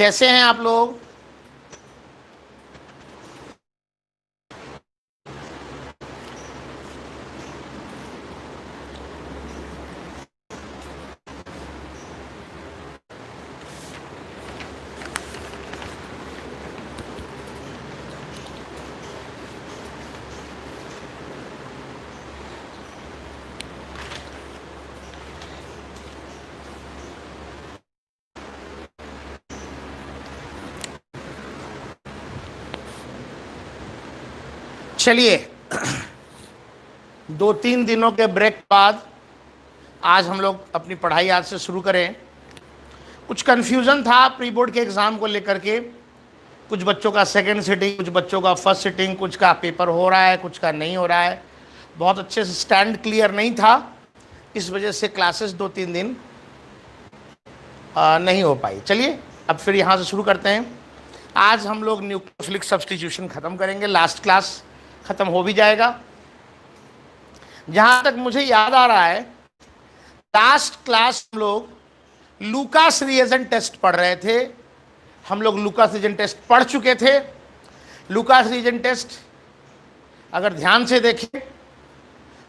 कैसे हैं आप लोग? चलिए, 2-3 दिनों के ब्रेक बाद आज हम लोग अपनी पढ़ाई आज से शुरू करें। कुछ कन्फ्यूज़न था प्री बोर्ड के एग्ज़ाम को लेकर के। कुछ बच्चों का सेकंड सिटिंग, कुछ बच्चों का फर्स्ट सिटिंग, कुछ का पेपर हो रहा है, कुछ का नहीं हो रहा है। बहुत अच्छे से स्टैंड क्लियर नहीं था, इस वजह से क्लासेस 2-3 दिन नहीं हो पाई। चलिए अब फिर यहाँ से शुरू करते हैं। आज हम लोग न्यूक्लियोफिलिक सब्स्टिट्यूशन ख़त्म करेंगे। लास्ट क्लास ख़त्म हो भी जाएगा। जहाँ तक मुझे याद आ रहा है, लास्ट क्लास हम लोग लूकास रिएजेंट टेस्ट पढ़ रहे थे। हम लोग लूकास रिएजेंट टेस्ट पढ़ चुके थे। लूकास रिएजेंट टेस्ट अगर ध्यान से देखें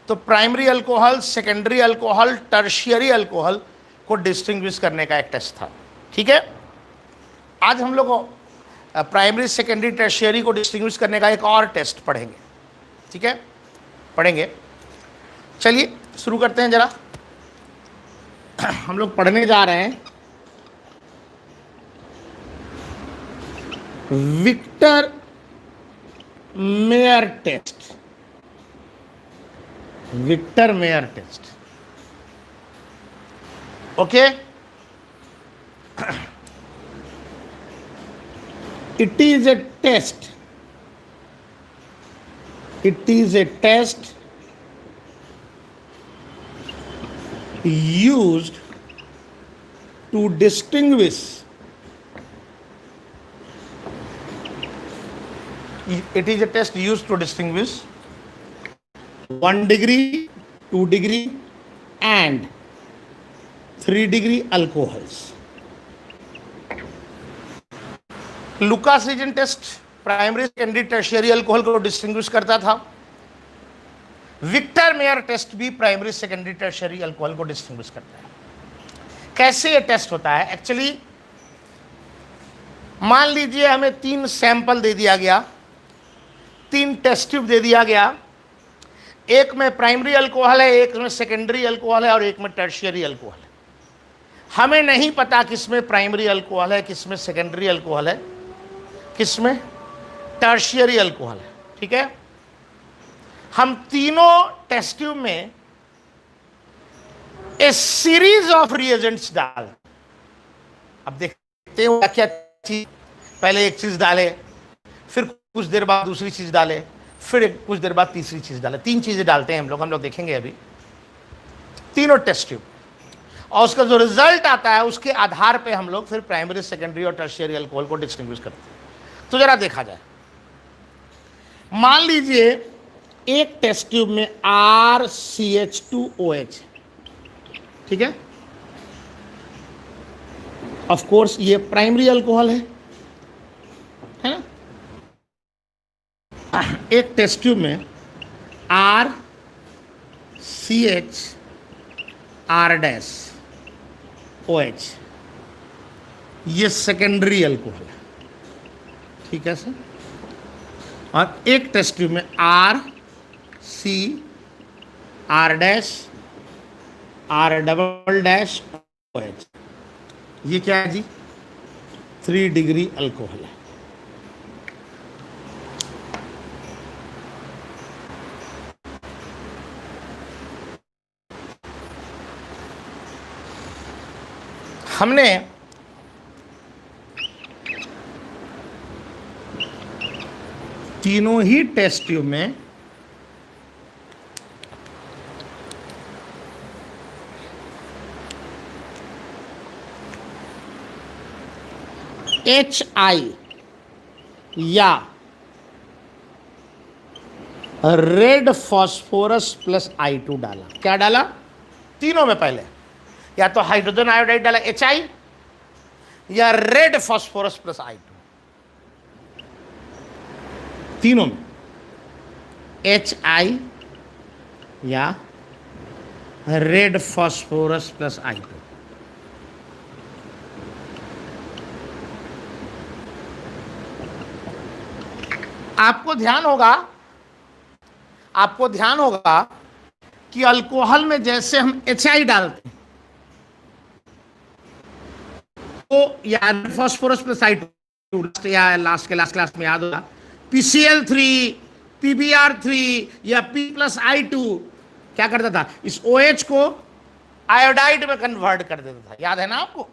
तो primary alcohol, secondary alcohol, tertiary alcohol को डिस्टिंग्विश करने का एक टेस्ट था। ठीक है, आज हम लोग प्राइमरी, सेकेंडरी, टर्शियरी को डिस्टिंग्विश करने का एक और टेस्ट पढ़ेंगे। ठीक है, पढ़ेंगे। चलिए शुरू करते हैं जरा। हम लोग पढ़ने जा रहे हैं Victor Meyer test. Victor Meyer test, okay. It is a test. It is a test used to distinguish. It is a test used to distinguish 1 degree, 2 degree, and 3 degree alcohols. Lucas reagent test primary, secondary, tertiary alcohol को distinguish करता था। Victor Meyer test भी primary, secondary, tertiary alcohol को distinguish करता है। कैसे ये test होता है? एक्चुअली मान लीजिए हमें 3 सैंपल दे दिया गया, 3 टेस्ट ट्यूब दे दिया गया। एक में प्राइमरी अल्कोहल है, एक में सेकेंडरी अल्कोहल है और एक में टर्शियरी अल्कोहल है। हमें नहीं पता किसमें प्राइमरी अल्कोहल है, किसमें सेकेंडरी अल्कोहल है, किसमें टर्शियरी अल्कोहल है। ठीक है, हम तीनों टेस्ट ट्यूब में ए सीरीज ऑफ रिएजेंट्स डाल। अब देखते हैं क्या चीज, पहले एक चीज डाले, फिर कुछ देर बाद दूसरी चीज डाले, फिर कुछ देर बाद तीसरी चीज डाले। 3 चीजें डालते हैं हम लोग देखेंगे अभी, तीनों टेस्ट ट्यूब। और उसका जो रिजल्ट आता है उसके आधार पे हम लोग फिर प्राइमरी, सेकेंडरी और टर्शियरी अल्कोहल को डिस्टिंग्विश करते हैं। तो जरा देखा जाए, मान लीजिए एक टेस्ट ट्यूब में RCH2OH, ठीक है। ऑफ कोर्स ये प्राइमरी अल्कोहल है ना। एक टेस्ट ट्यूब में RCHR-OH, ये सेकेंडरी अल्कोहल है। ठीक है सर। और एक टेस्ट ट्यूब में RCR-R-OH, ये क्या है जी? 3 डिग्री अल्कोहल है। हमने तीनों ही टेस्ट ट्यूब में HI या रेड फॉस्फोरस प्लस I2 डाला। क्या डाला? तीनों में पहले या तो हाइड्रोजन आयोडाइड डाला HI, या रेड फास्फोरस प्लस I2, तीनों में HI या रेड फास्फोरस प्लस I2। आपको ध्यान होगा कि अल्कोहल में जैसे हम HI डालते हैं तो या फास्फोरस प्लस I2, या लास्ट क्लास में याद होगा PCl3, PbR3 या P+I2 क्या करता था, इस OH को आयोडाइड में कन्वर्ट कर देता था, याद है ना आपको।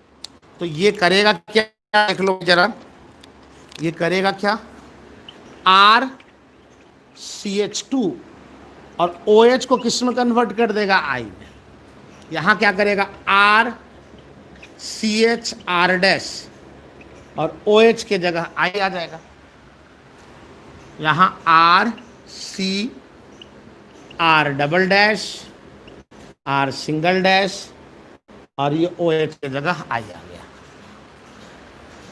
तो ये करेगा क्या, देख लो जरा, ये करेगा क्या, RCH2 और OH को किस में कन्वर्ट कर देगा, I में। यहां क्या करेगा, RCHR' और OH के जगह I आ जाएगा। यहां RCR', R सिंगल डैश और ये OH की जगह I आ गया।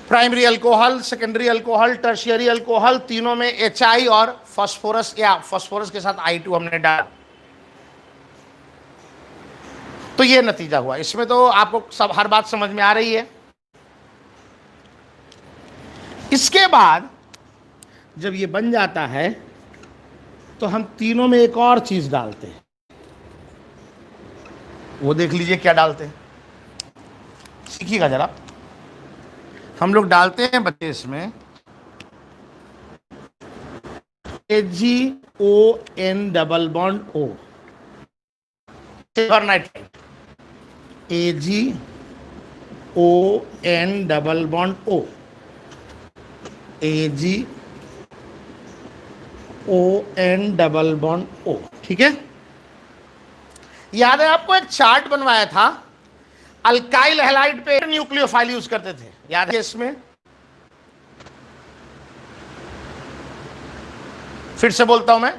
Primary alcohol, secondary alcohol, tertiary alcohol, तीनों में HI और फास्फोरस या फास्फोरस के साथ I2 हमने डाला। तो ये नतीजा हुआ। इसमें तो आपको सब हर बात समझ में आ रही है। इसके बाद जब ये बन जाता है तो हम तीनों में एक और चीज डालते हैं, वो देख लीजिए क्या डालते हैं, सीखिएगा जरा। हम लोग डालते हैं बच्चे इसमें AgON double bond O, silver nitride, AgON double bond O, AgON double bond O, ठीक है। याद है आपको एक चार्ट बनवाया था, अल्काइल हैलाइड पे न्यूक्लियोफाइल यूज करते थे, याद है। इसमें फिर से बोलता हूं मैं,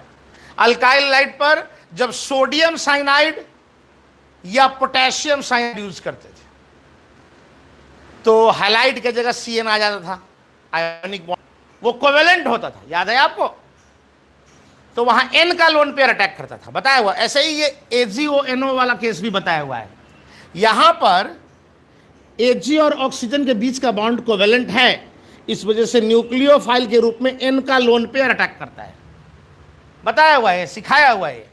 अल्काइल हैलाइड पर जब सोडियम साइनाइड या पोटेशियम साइनाइड यूज करते थे तो हैलाइड की जगह CN आ जाता था, आयोनिक बॉन्ड, वो कोवेलेंट होता था, याद है आपको। तो वहां N का लोन पेयर अटैक करता था, बताया हुआ। ऐसे ही ये AgONO वाला केस भी बताया हुआ है। यहां पर Ag और ऑक्सीजन के बीच का बॉन्ड कोवेलेंट है, इस वजह से न्यूक्लियोफाइल के रूप में N का लोन पेयर अटैक करता है, बताया हुआ है, सिखाया हुआ है।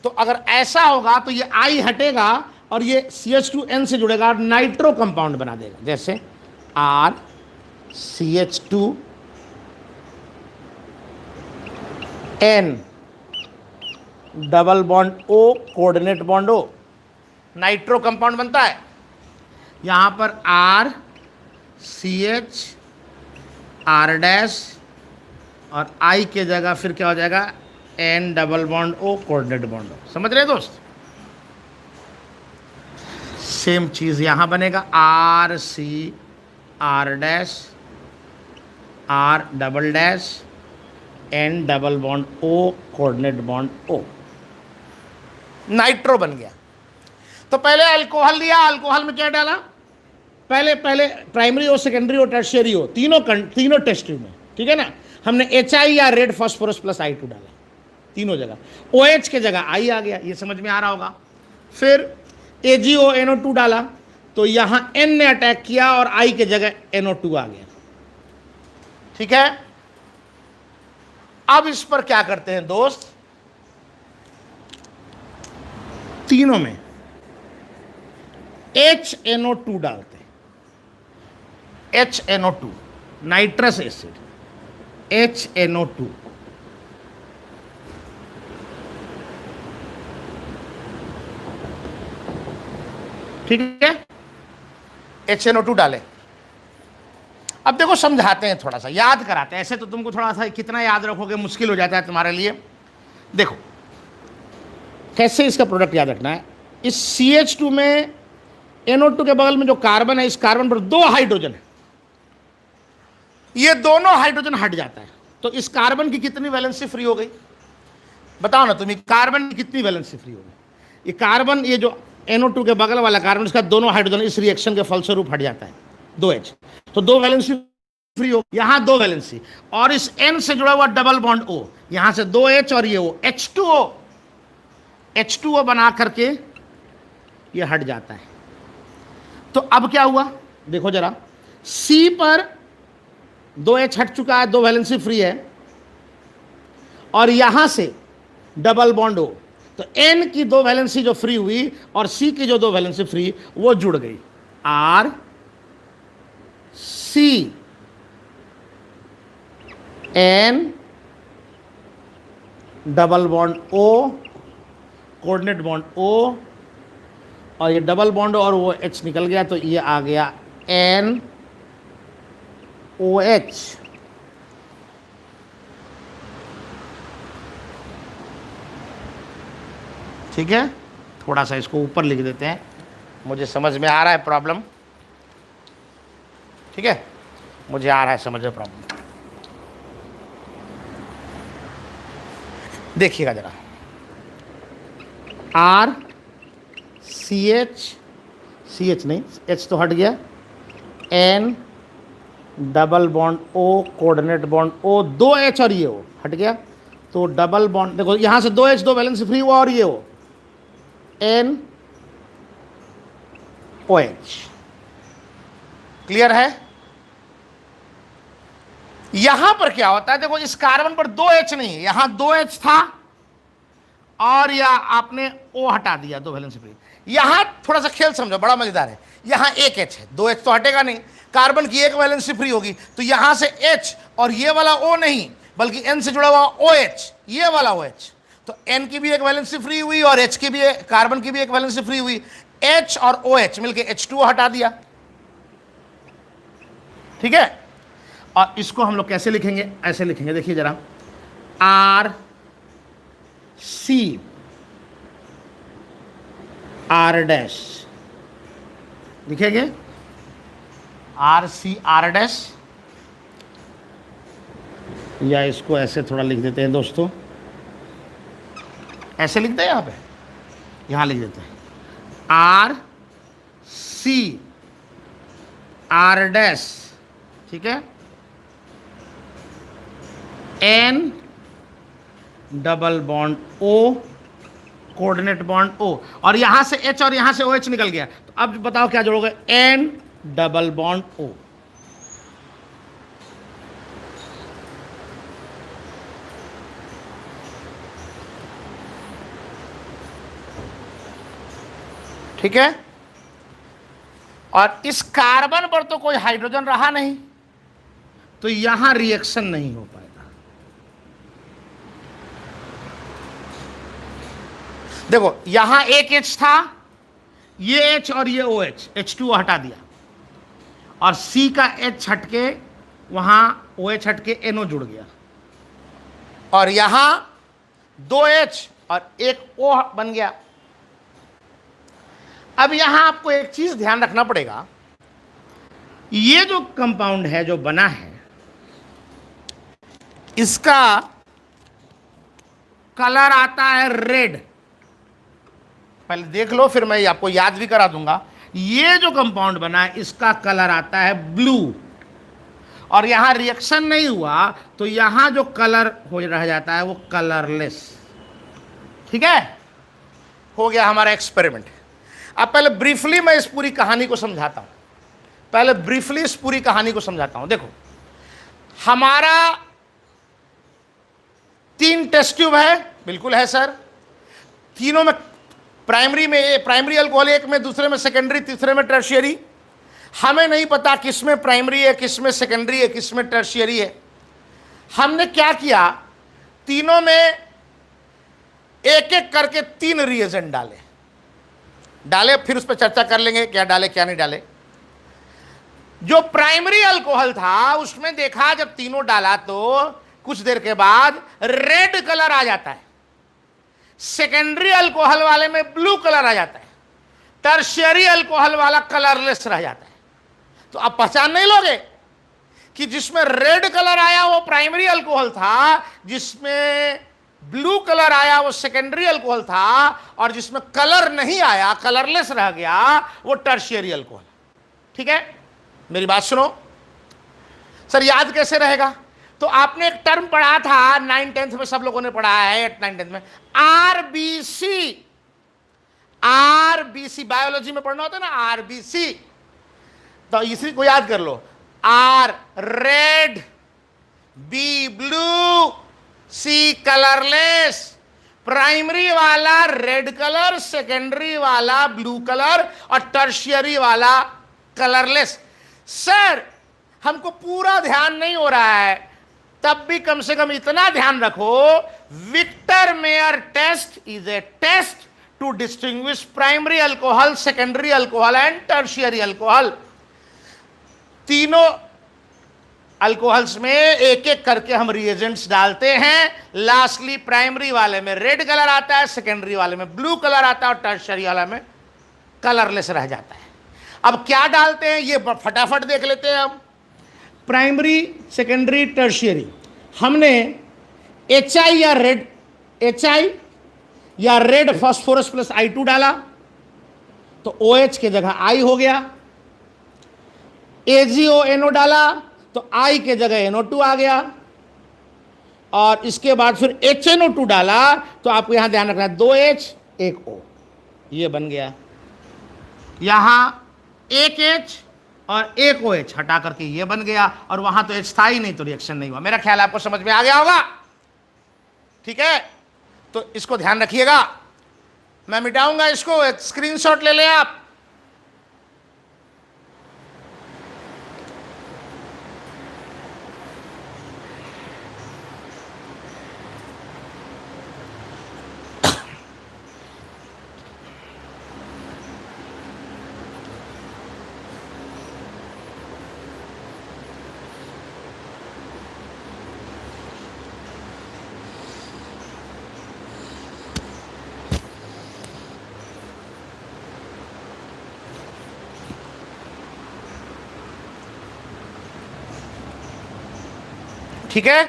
तो अगर ऐसा होगा तो ये I हटेगा और ये CH2N से जुड़ेगा और नाइट्रो कंपाउंड बना देगा, जैसे RCH2N double bond O, coordinate bond O, nitro compound बनता है। यहां पर RCHR' और I के जगह फिर क्या हो जाएगा, N double bond O, coordinate bond O। समझ रहे दोस्त। सेम चीज यहां बनेगा, RCR' R double dash N double bond O, coordinate bond O, nitro बन गया। तो पहले अल्कोहल लिया, अल्कोहल में क्या डाला, पहले प्राइमरी हो, सेकेंडरी हो, टर्शियरी हो, तीनों टेस्ट ट्यूब में, ठीक है ना। हमने HI या रेड फास्फोरस प्लस I2 डाला, तीनों जगह OH के जगह I आ गया, ये समझ में आ रहा होगा। फिर AgONO2 डाला तो यहां N ने अटैक किया और I के जगह NO2 आ गया, ठीक है। अब इस पर क्या करते हैं दोस्त, तीनों में HNO2 डालते हैं, HNO2 नाइट्रस एसिड, HNO2, ठीक है। HNO2 डालें। अब देखो समझाते हैं, थोड़ा सा याद कराते हैं। ऐसे तो तुमको थोड़ा सा कितना याद रखोगे मुश्किल हो जाता है तुम्हारे लिए। देखो कैसे इसका प्रोडक्ट याद रखना है। इस CH2 में NO2 के बगल में जो कार्बन है, इस कार्बन पर 2 हाइड्रोजन है, ये दोनों हाइड्रोजन हट जाता है तो इस कार्बन की कितनी वैलेंसी फ्री हो गई, बताओ ना तुम्हें, कार्बन की कितनी वैलेंसी फ्री हो गई। ये कार्बन, ये जो NO2 के बगल वाला कार्बन, इसका दोनों हाइड्रोजन इस रिएक्शन के फलस्वरूप हट जाता है। 2H, तो 2 वैलेंसी फ्री हो, यहां 2 वैलेंसी, और इस N से जुड़ा हुआ डबल बॉन्ड O, यहां से 2H और ये O, H2O बना करके ये हट जाता है। तो अब क्या हुआ देखो जरा, C पर 2H हट चुका है, 2 वैलेंसी फ्री है, और यहां से डबल बॉन्ड O, तो N की 2 वैलेंसी जो फ्री हुई और C की जो 2 वैलेंसी फ्री वो जुड़ गई, R C N double bond O, coordinate bond O, और ये डबल बॉन्ड और वो H निकल गया, तो ये आ गया NOH। ठीक है, थोड़ा सा इसको ऊपर लिख देते हैं, मुझे समझ में आ रहा है प्रॉब्लम। ठीक है, मुझे आ रहा है समझ में प्रॉब्लम। देखिएगा जरा, R CH नहीं, H तो हट गया, N double bond O, coordinate bond O, 2H और ये O हट गया, तो डबल बॉन्ड देखो यहां से 2H 2 वैलेंसी फ्री हुआ और ये O, NOH। क्लियर है? यहां पर क्या होता है, देखो इस कार्बन पर 2H नहीं है, यहां 2H था और या आपने O हटा दिया, 2 वैलेंसी फ्री। यहां थोड़ा सा खेल समझो, बड़ा मजेदार है। यहां एक H है, 2H तो हटेगा नहीं, कार्बन की 1 वैलेंसी फ्री होगी, तो यहां से H और ये वाला O नहीं, बल्कि N से जुड़ा हुआ OH, ये वाला OH, तो N की भी 1 वैलेंसी फ्री हुई और H की भी, कार्बन की भी 1 वैलेंसी फ्री हुई, H और OH मिलके H2O हटा दिया। ठीक है, और इसको हम लोग कैसे लिखेंगे, ऐसे लिखेंगे, देखिए जरा, R C R डैश लिखेंगे, R C R डैश, या इसको ऐसे थोड़ा लिख देते हैं दोस्तों, ऐसे लिखते हैं, यहां पे यहां लिख देते हैं R C R डैश, ठीक है, N double bond O, coordinate bond O, और यहां से H और यहां से OH निकल गया, तो अब बताओ क्या जोड़ोगे, N डबल बॉन्ड O। ठीक है, और इस कार्बन पर तो कोई हाइड्रोजन रहा नहीं, तो यहां रिएक्शन नहीं हो पाएगा। देखो यहां एक H था, ये H और ये OH, H2O हटा दिया, और C का H हटके वहां OH हटके NO जुड़ गया, और यहां 2H और एक O बन गया। अब यहां आपको एक चीज ध्यान रखना पड़ेगा, ये जो कंपाउंड है जो बना है, इसका कलर आता है रेड। पहले देख लो, फिर मैं आपको याद भी करा दूंगा। ये जो कंपाउंड बना है इसका कलर आता है ब्लू, और यहां रिएक्शन नहीं हुआ तो यहां जो कलर हो रह जाता है वो कलरलेस। ठीक है, हो गया हमारा एक्सपेरिमेंट। अब पहले ब्रीफली मैं इस पूरी कहानी को समझाता हूं, पहले ब्रीफली इस पूरी कहानी को समझाता हूं। देखो, हमारा 3 टेस्ट ट्यूब है, बिल्कुल है सर, तीनों में प्राइमरी में प्राइमरी अल्कोहल, एक में, दूसरे में सेकेंडरी, तीसरे में टर्शियरी। हमें नहीं पता किस में प्राइमरी है, किस में सेकेंडरी है, किस में टर्शियरी है। हमने क्या किया, तीनों में एक एक करके 3 रिएजेंट डाले, फिर उस पर चर्चा कर लेंगे क्या डाले क्या नहीं डाले। जो प्राइमरी अल्कोहल था उसमें देखा, जब तीनों डाला तो कुछ देर के बाद रेड कलर आ जाता है, सेकेंडरी अल्कोहल वाले में ब्लू कलर आ जाता है, टर्शियरी अल्कोहल वाला कलरलेस रह जाता है। तो आप पहचान नहीं लोगे कि जिसमें रेड कलर आया वो प्राइमरी अल्कोहल था, जिसमें ब्लू कलर आया वो सेकेंडरी अल्कोहल था, और जिसमें कलर नहीं आया, कलरलेस रह गया, वो टर्शियरी अल्कोहल। ठीक है, मेरी बात सुनो सर, याद कैसे रहेगा? तो आपने एक टर्म पढ़ा था 9th-10th में, सब लोगों ने पढ़ा है 8th-9th में, आरबीसी। आरबीसी बायोलॉजी में पढ़ना होता है ना, आरबीसी। तो इसी को याद कर लो, R red, B blue, C colourless. Primary वाला रेड कलर, सेकेंडरी वाला ब्लू कलर और टर्शियरी वाला कलरलेस। सर हमको पूरा ध्यान नहीं हो रहा है, तब भी कम से कम इतना ध्यान रखो, Victor Meyer test is a test to distinguish primary alcohol, secondary alcohol and tertiary alcohol. तीनों अल्कोहल्स में एक एक करके हम रिएजेंट्स डालते हैं। लास्टली प्राइमरी वाले में रेड कलर आता है, सेकेंडरी वाले में ब्लू कलर आता है और टर्शियरी वाले में कलरलेस रह जाता है। अब क्या डालते हैं ये फटाफट देख लेते हैं हम। प्राइमरी, सेकेंडरी, टर्शियरी, हमने HI या रेड फास्फोरस प्लस I2 डाला तो OH के जगह I हो गया। AgONO डाला तो I के जगह NO2 आ गया। और इसके बाद फिर HNO2 डाला तो आपको यहां ध्यान रखना है 2H 1O, ये बन गया। यहां 1H और 1OH हटा करके ये बन गया, और वहां तो H था ही नहीं तो रिएक्शन नहीं हुआ। मेरा ख्याल आपको समझ में आ गया होगा, ठीक है? तो इसको ध्यान रखिएगा, मैं मिटाऊंगा इसको, एक स्क्रीनशॉट ले लें आप। ठीक है,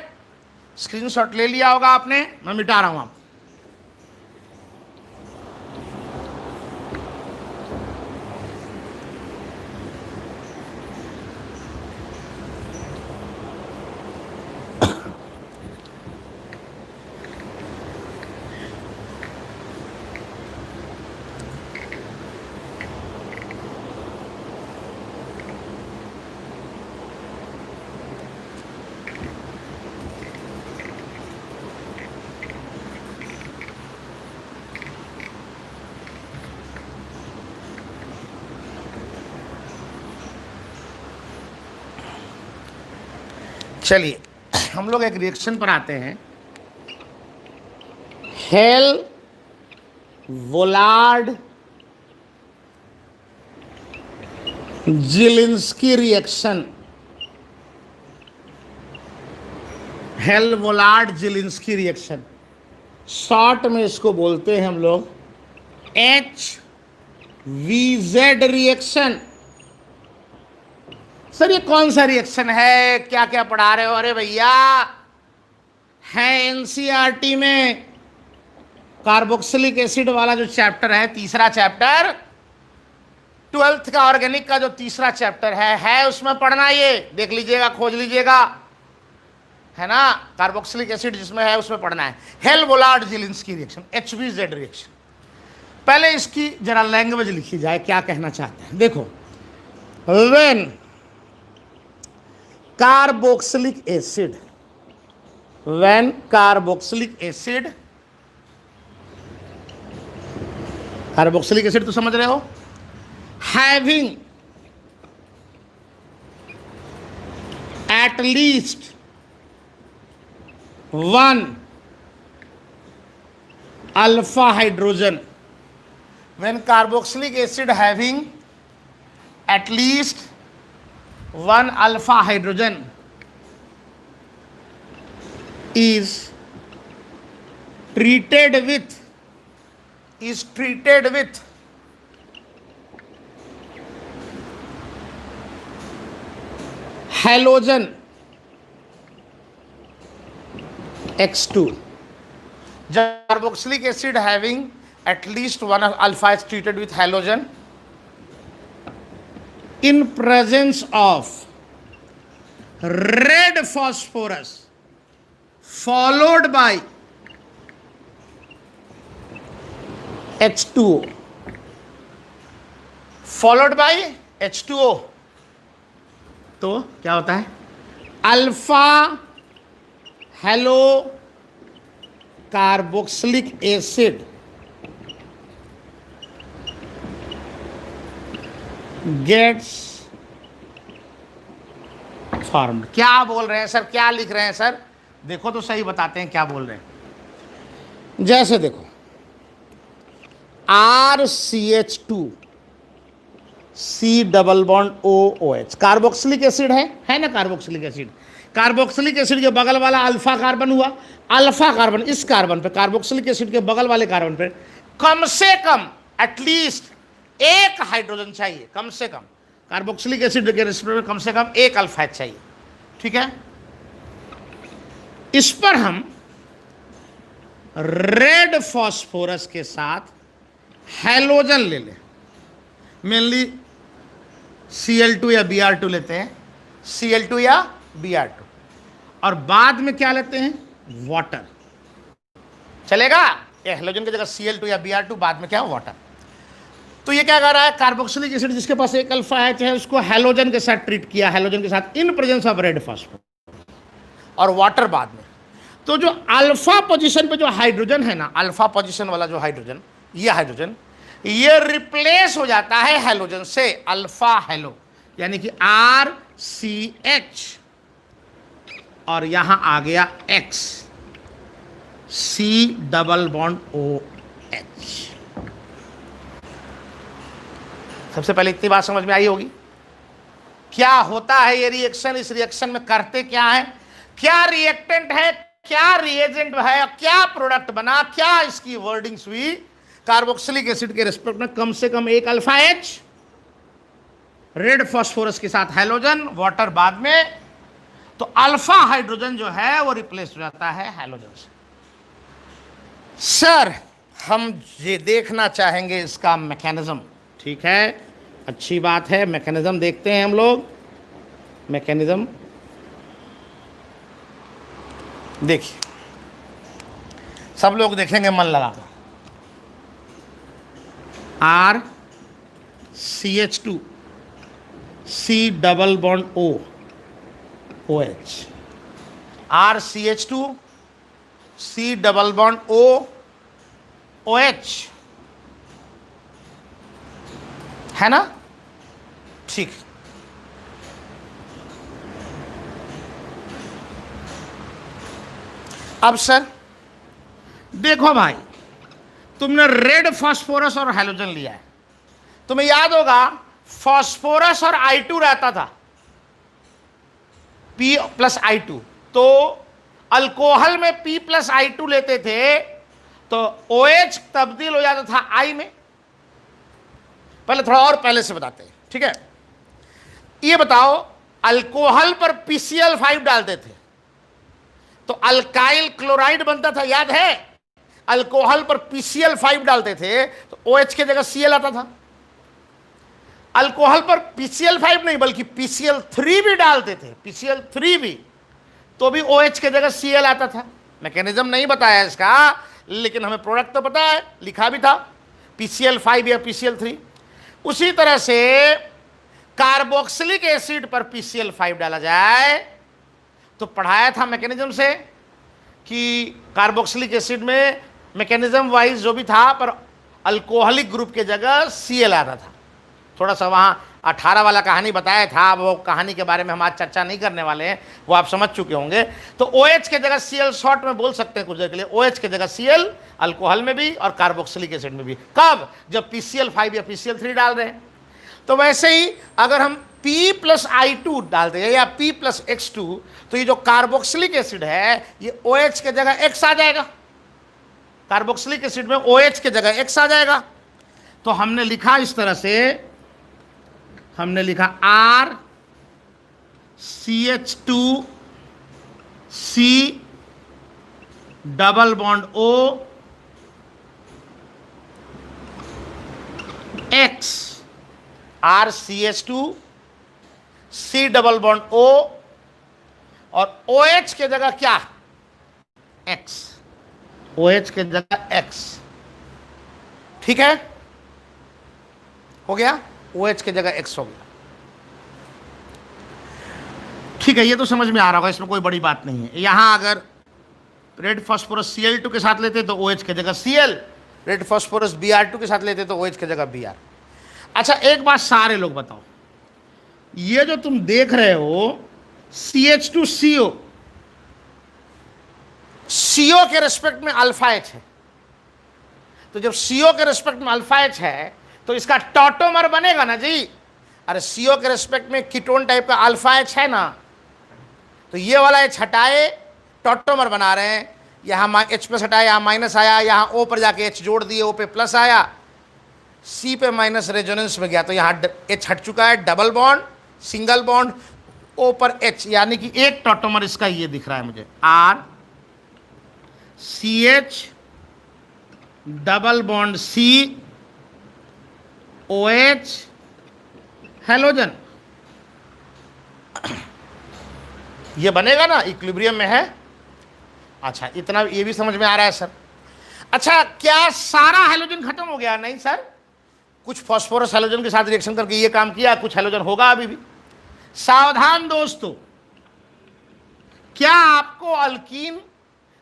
स्क्रीनशॉट ले लिया होगा आपने, मैं मिटा रहा हूं आप। चलिए हम लोग एक रिएक्शन पर आते हैं, Hell Volhard Zelinsky reaction. Hell Volhard Zelinsky reaction, short में इसको बोलते हैं हम लोग HVZ रिएक्शन। सर ये कौन सा रिएक्शन है, क्या क्या पढ़ा रहे हो? अरे भैया है NCERT में कार्बोक्सिलिक एसिड वाला जो चैप्टर है, तीसरा चैप्टर 12th का ऑर्गेनिक का जो तीसरा चैप्टर है उसमें पढ़ना। ये देख लीजिएगा, खोज लीजिएगा, है ना, कार्बोक्सिलिक एसिड जिसमें है उसमें पढ़ना है। Hell Volhard Zelinsky reaction, HVZ reaction. पहले इसकी जरा लैंग्वेज लिखी जाए, क्या कहना चाहते हैं देखो। When carboxylic acid, when carboxylic acid तो समझ रहे हो, having at least one alpha hydrogen, when carboxylic acid having at least one alpha hydrogen is treated with halogen X2. जब carboxylic acid having at least one alpha is treated with halogen in presence of red phosphorus followed by H2O, followed by H2O, तो क्या होता है? Alpha halo carboxylic acid gets formed. क्या बोल रहे हैं sir, क्या लिख रहे हैं सर? देखो तो सही, बताते हैं क्या बोल रहे हैं। जैसे देखो RCH2 C double bond OOH carboxylic acid है ना? कार्बोक्सिलिक एसिड, कार्बोक्सिलिक एसिड के बगल वाला अल्फा कार्बन हुआ। अल्फा कार्बन, इस कार्बन पे, कार्बोक्सिलिक एसिड के बगल वाले कार्बन पे कम से कम एटलीस्ट एक हाइड्रोजन चाहिए, कम से कम कार्बोक्सिलिक एसिड के रिस्पेक्ट में कम से कम एक अल्फा चाहिए, ठीक है? इस पर हम रेड फास्फोरस के साथ हैलोजन ले लें, मेनली Cl2 या Br2 लेते हैं, Cl2 या Br2, और बाद में क्या लेते हैं? वाटर। चलेगा? ये हैलोजन की जगह Cl2 या Br2, बाद में क्या? वाटर। तो ये क्या कर रहा है? कार्बोक्सिलिक एसिड जिसके पास एक अल्फा एच है उसको हैलोजन के साथ ट्रीट किया, हैलोजन के साथ in presence of red phosphorus, और वाटर बाद में। तो जो अल्फा पोजीशन पे जो हाइड्रोजन है ना, अल्फा पोजीशन वाला जो हाइड्रोजन, ये हाइड्रोजन ये रिप्लेस हो जाता है हैलोजन से, अल्फा हेलो, यानी कि RCH, और यहां आ गया X C double bond OH। सबसे पहले इतनी बात समझ में आई होगी क्या होता है ये रिएक्शन, इस रिएक्शन में करते क्या है, क्या रिएक्टेंट है, क्या रिएजेंट है, क्या प्रोडक्ट बना, क्या इसकी वर्डिंग्स हुई। कार्बोक्सिलिक एसिड के रिस्पेक्ट में कम से कम एक अल्फा एच, रेड फास्फोरस के साथ हैलोजन, वाटर बाद में, तो अल्फा हाइड्रोजन जो है वो रिप्लेस हो जाता है हैलोजन से। सर हम ये देखना चाहेंगे इसका मैकेनिज्म, ठीक है, अच्छी बात है, मैकेनिज्म देखते हैं हम लोग। मैकेनिज्म देखिए, सब लोग देखेंगे मन लगाकर। RCH2 C double bond OH, RCH2 C double bond OH, है ना? ठीक। अब सर देखो भाई, तुमने रेड फास्फोरस और हैलोजन लिया है, तुम्हें याद होगा फास्फोरस और I2 रहता था, P प्लस I2, तो अल्कोहल में P प्लस I2 लेते थे तो OH तब्दील हो जाता था I में। पहले थोड़ा और पहले से बताते हैं, ठीक है? ये बताओ, अल्कोहल पर PCl5 डालते थे तो अल्काइल क्लोराइड बनता था, याद है? अल्कोहल पर PCl5 डालते थे तो OH की जगह Cl आता था। अल्कोहल पर PCl5 नहीं बल्कि PCl3 भी डालते थे, PCl3 भी, तो भी OH की जगह Cl आता था। मैकेनिज्म नहीं बताया इसका, लेकिन हमें प्रोडक्ट तो पता है, लिखा भी था PCl5 या PCl3। उसी तरह से कार्बोक्सिलिक एसिड पर PCl5 डाला जाए तो पढ़ाया था मैकेनिज्म से कि कार्बोक्सिलिक एसिड में मैकेनिज्म वाइज जो भी था, पर अल्कोहलिक ग्रुप के जगह Cl आता था। थोड़ा सा वहाँ 18 वाला कहानी बताया था, वो कहानी के बारे में हम आज चर्चा नहीं करने वाले हैं, वो आप समझ चुके होंगे। तो OH के जगह Cl शॉर्ट में बोल सकते हैं कुछ देर के लिए, OH के जगह Cl अल्कोहल में भी और कार्बोक्सिलिक एसिड में भी। कब? जब PCl5 या PCl3 डाल रहे हैं। तो वैसे ही अगर हम P प्लस I2 डालते हैं या P प्लस X2, तो ये जो कार्बोक्सिलिक एसिड है ये OH के जगह X आ जाएगा, कार्बोक्सिलिक एसिड में OH के जगह X आ जाएगा। तो हमने लिखा इस तरह से, हमने लिखा RCH2 C double bond O X, RCH2 C double bond O, और OH के जगह क्या, X, OH के जगह X, ठीक है, हो गया, OH के जगह X हो गया। ठीक है, ये तो समझ में आ रहा होगा, इसमें कोई बड़ी बात नहीं है। यहां अगर रेड फास्फोरस Cl2 के साथ लेते तो OH के जगह Cl, रेड फास्फोरस Br2 के साथ लेते तो OH के जगह Br। अच्छा एक बात सारे लोग बताओ, ये जो तुम देख रहे हो CH2CO, CO के रेस्पेक्ट में अल्फा H है, तो जब CO के रेस्पेक्ट में अल्फा H है तो इसका टॉटोमर बनेगा ना जी। अरे CO के रेस्पेक्ट में कीटोन टाइप का अल्फा H है ना, तो ये वाला H हटाए टॉटोमर बना रहे हैं, यहाँ H प्लस हटाया, यहाँ माइनस आया, यहाँ O पर जाके H जोड़ दिए, O पे प्लस आया, C पे माइनस रेजोनेंस में गया, तो यहाँ H हट चुका है, double bond, single bond, O पर H, यानी कि एक टॉटोमर इसका ये दिख रहा है मुझे, R CH double bond C OH halogen, ये बनेगा ना, इक्विलिब्रियम में है। अच्छा इतना ये भी समझ में आ रहा है सर। अच्छा क्या सारा हेलोजन खत्म हो गया? नहीं सर, कुछ फास्फोरस हेलोजन के साथ रिएक्शन करके ये काम किया, कुछ हेलोजन होगा अभी भी। सावधान दोस्तों, क्या आपको अल्कीन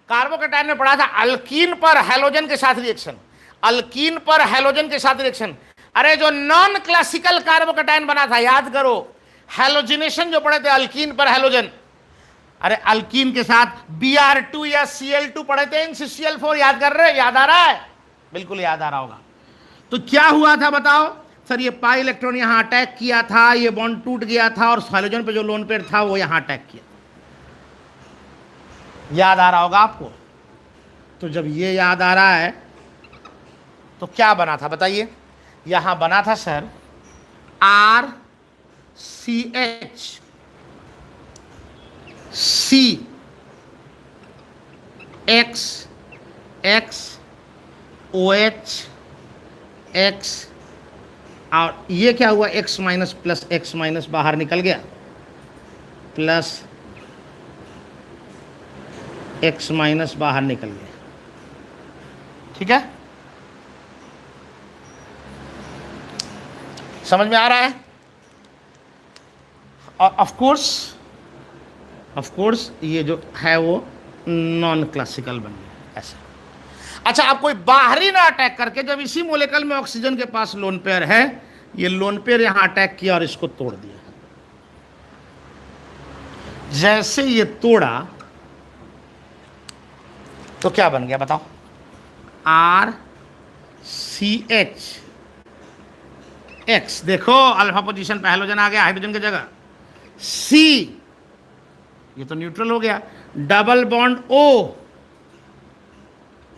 कार्बोकेटायन में पढ़ा था, अल्कीन पर हेलोजन के साथ रिएक्शन, अल्कीन पर हेलोजन के साथ रिएक्शन। अरे जो नॉन क्लासिकल कार्बोकेटायन बना था, याद करो, हेलोजिनेशन जो पढ़े थे अल्कीन पर हेलोजन। अरे अल्कीन के साथ Br2 या Cl2 पढ़े थे, NCCl4, याद कर रहे, याद आ रहा है? बिल्कुल याद आ रहा होगा। तो क्या हुआ था बताओ सर, ये पाई इलेक्ट्रॉन यहां अटैक किया था, ये बॉन्ड टूट गया था, और हेलोजन पे जो लोन पेयर था वो यहां अटैक किया, याद आ रहा होगा आपको। तो जब ये याद आ रहा है तो क्या बना था बताइए, यहां बना था sir RCH C X X OH X, और ये क्या हुआ, X minus plus X minus बाहर निकल गया, प्लस X माइनस बाहर निकल गया, ठीक है, समझ में आ रहा है? और ऑफ कोर्स ये जो है वो नॉन क्लासिकल बन गया ऐसा। अच्छा अब कोई बाहरी ना अटैक करके, जब इसी मोलेकुल में ऑक्सीजन के पास लोन पेयर है, ये लोन पेयर यहां अटैक किया और इसको तोड़ दिया। जैसे ये तोड़ा तो क्या बन गया बताओ, RCH X, देखो अल्फा पोजीशन पे हेलोजन आ गया हाइड्रोजन की जगह, C ये तो न्यूट्रल हो गया, डबल बॉन्ड O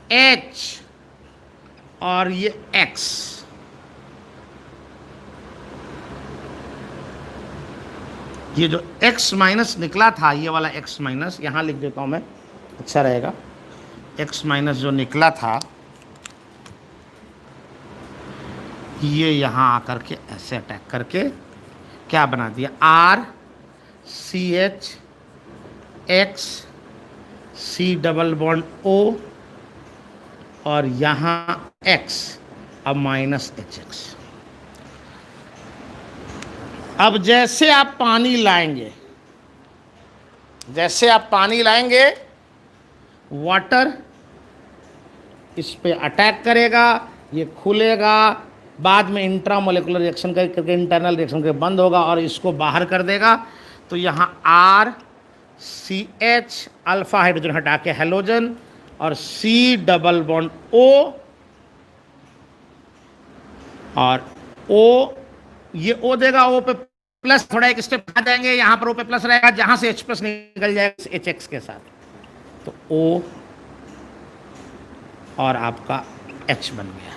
H और ये X, ये जो X माइनस निकला था, ये वाला X माइनस यहां लिख देता हूं मैं, अच्छा रहेगा। X माइनस जो निकला था ये यहां आकर के ऐसे अटैक करके क्या बना दिया, RCH X C double bond O और यहां X, अब माइनस HX। अब जैसे आप पानी लाएंगे, वाटर इस पे अटैक करेगा, ये खुलेगा, बाद में इंट्रामोलेकुलर रिएक्शन करके इंटरनल रिएक्शन करके बंद होगा और इसको बाहर कर देगा। तो यहाँ RCH अल्फा हाइड्रोजन हटा के हेलोजन और C डबल बॉन्ड O और O, ये O देगा, O पे प्लस थोड़ा एक स्टेप आ जाएंगे, यहाँ पर O पे प्लस रहेगा, जहाँ से H प्लस निकल जाएगा HX के साथ, तो O और आपका H बन गया।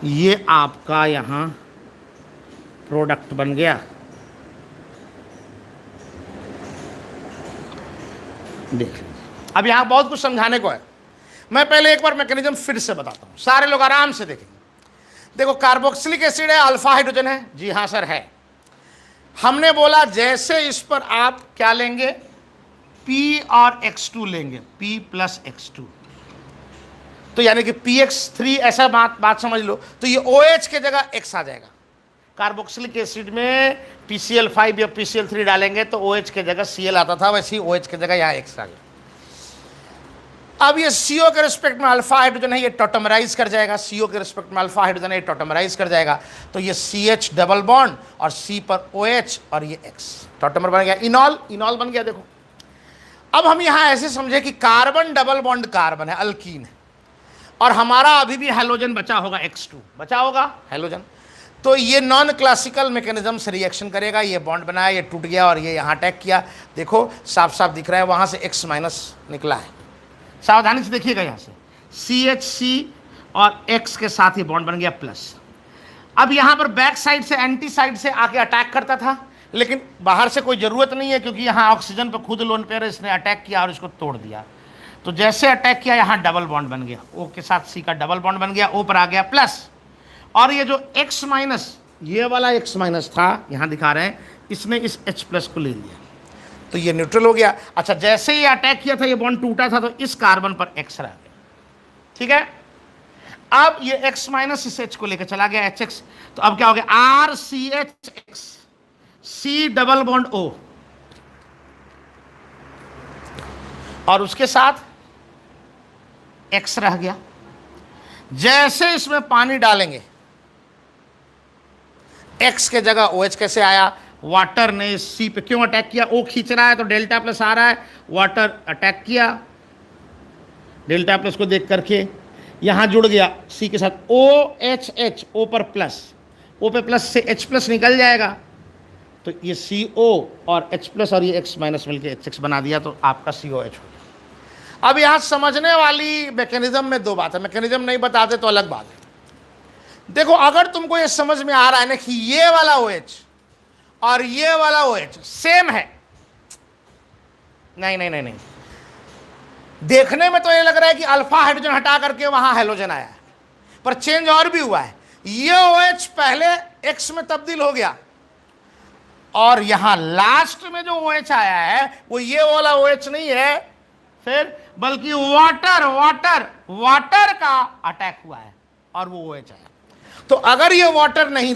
ये आपका यहाँ प्रोडक्ट बन गया। देख लीजिए, अब यहाँ बहुत कुछ समझाने को है। मैं पहले एक बार मैकेनिज्म फिर से बताता हूँ, सारे लोग आराम से देखेंगे। देखो कार्बोक्सिलिक एसिड है, अल्फा हाइड्रोजन है, जी हाँ सर है। हमने बोला जैसे इस पर आप क्या लेंगे, P और X2 लेंगे, P प्लस X2, तो यानी कि PX3, ऐसा बात समझ लो। तो ये OH के जगह X आ जाएगा। कार्बोक्सिलिक एसिड में PCl5 या PCl3 डालेंगे तो OH के जगह Cl आता था, वैसे ही OH के जगह यहाँ X आ गया। अब ये CO के रिस्पेक्ट में अल्फा हाइड्रोजन है, ये टॉटमराइज कर जाएगा। CO के रिस्पेक्ट में अल्फा हाइड्रोजन है, ये टॉटमराइज कर जाएगा। तो ये CH डबल बॉन्ड और C पर OH और ये X टॉटमर बन गया, इनॉल, इनॉल बन गया। देखो अब हम यहाँ ऐसे समझे कि कार्बन डबल बॉन्ड कार्बन है, अल्कीन है, और हमारा अभी भी हैलोजन बचा होगा, X2 बचा होगा हैलोजन। तो ये नॉन क्लासिकल मैकेनिज्म से रिएक्शन करेगा। ये बॉन्ड बनाया, ये टूट गया और ये यहाँ अटैक किया। देखो साफ साफ दिख रहा है, वहाँ से X माइनस निकला है, सावधानी से देखिएगा। यहाँ से CH और X के साथ ही बॉन्ड बन गया प्लस। अब यहाँ पर बैक साइड से, एंटी साइड से आके अटैक करता था, लेकिन बाहर से कोई ज़रूरत नहीं है क्योंकि यहाँ ऑक्सीजन पर खुद लोन पेयर, इसने अटैक किया और इसको तोड़ दिया। तो जैसे अटैक किया यहाँ डबल बॉन्ड बन गया, O के साथ C का डबल बॉन्ड बन गया, O पर आ गया प्लस। और ये जो X माइनस, ये वाला X माइनस था, यहाँ दिखा रहे हैं, इसने इस H प्लस को ले लिया, तो ये न्यूट्रल हो गया। अच्छा, जैसे ये अटैक किया था, ये बॉन्ड टूटा था, तो इस कार्बन पर X रह गया। ठीक है, अब ये X माइनस इस H को लेकर चला गया, HX, तो अब क्या हो गया, RCHX, C double bond O, और उसके साथ X रह गया। जैसे इसमें पानी डालेंगे, X के जगह OH कैसे आया, वाटर ने C पे क्यों अटैक किया, O खींच रहा है तो डेल्टा प्लस आ रहा है, वाटर अटैक किया, डेल्टा प्लस को देख करके यहां जुड़ गया C के साथ, OHH, O पर प्लस, O पे प्लस से H प्लस निकल जाएगा, तो ये CO और H प्लस और ये X माइनस मिलकर HX बना दिया, तो आपका COH हो गया। अब यहाँ समझने वाली मैकेनिज्म में दो बात है, मैकेनिज्म नहीं बताते तो अलग बात है। देखो अगर तुमको ये समझ में आ रहा है ना कि ये वाला OH और ये वाला OH सेम है, नहीं नहीं नहीं नहीं, देखने में तो ये लग रहा है कि अल्फा हाइड्रोजन हटा करके वहां हैलोजन आया है, पर चेंज और भी हुआ है। ये OH पहले X में तब्दील हो गया, और यहां लास्ट में जो OH आया है वो ये वाला OH नहीं है फिर, बल्कि वाटर वाटर वाटर का अटैक हुआ है और वो OH आया। तो अगर ये वाटर नहीं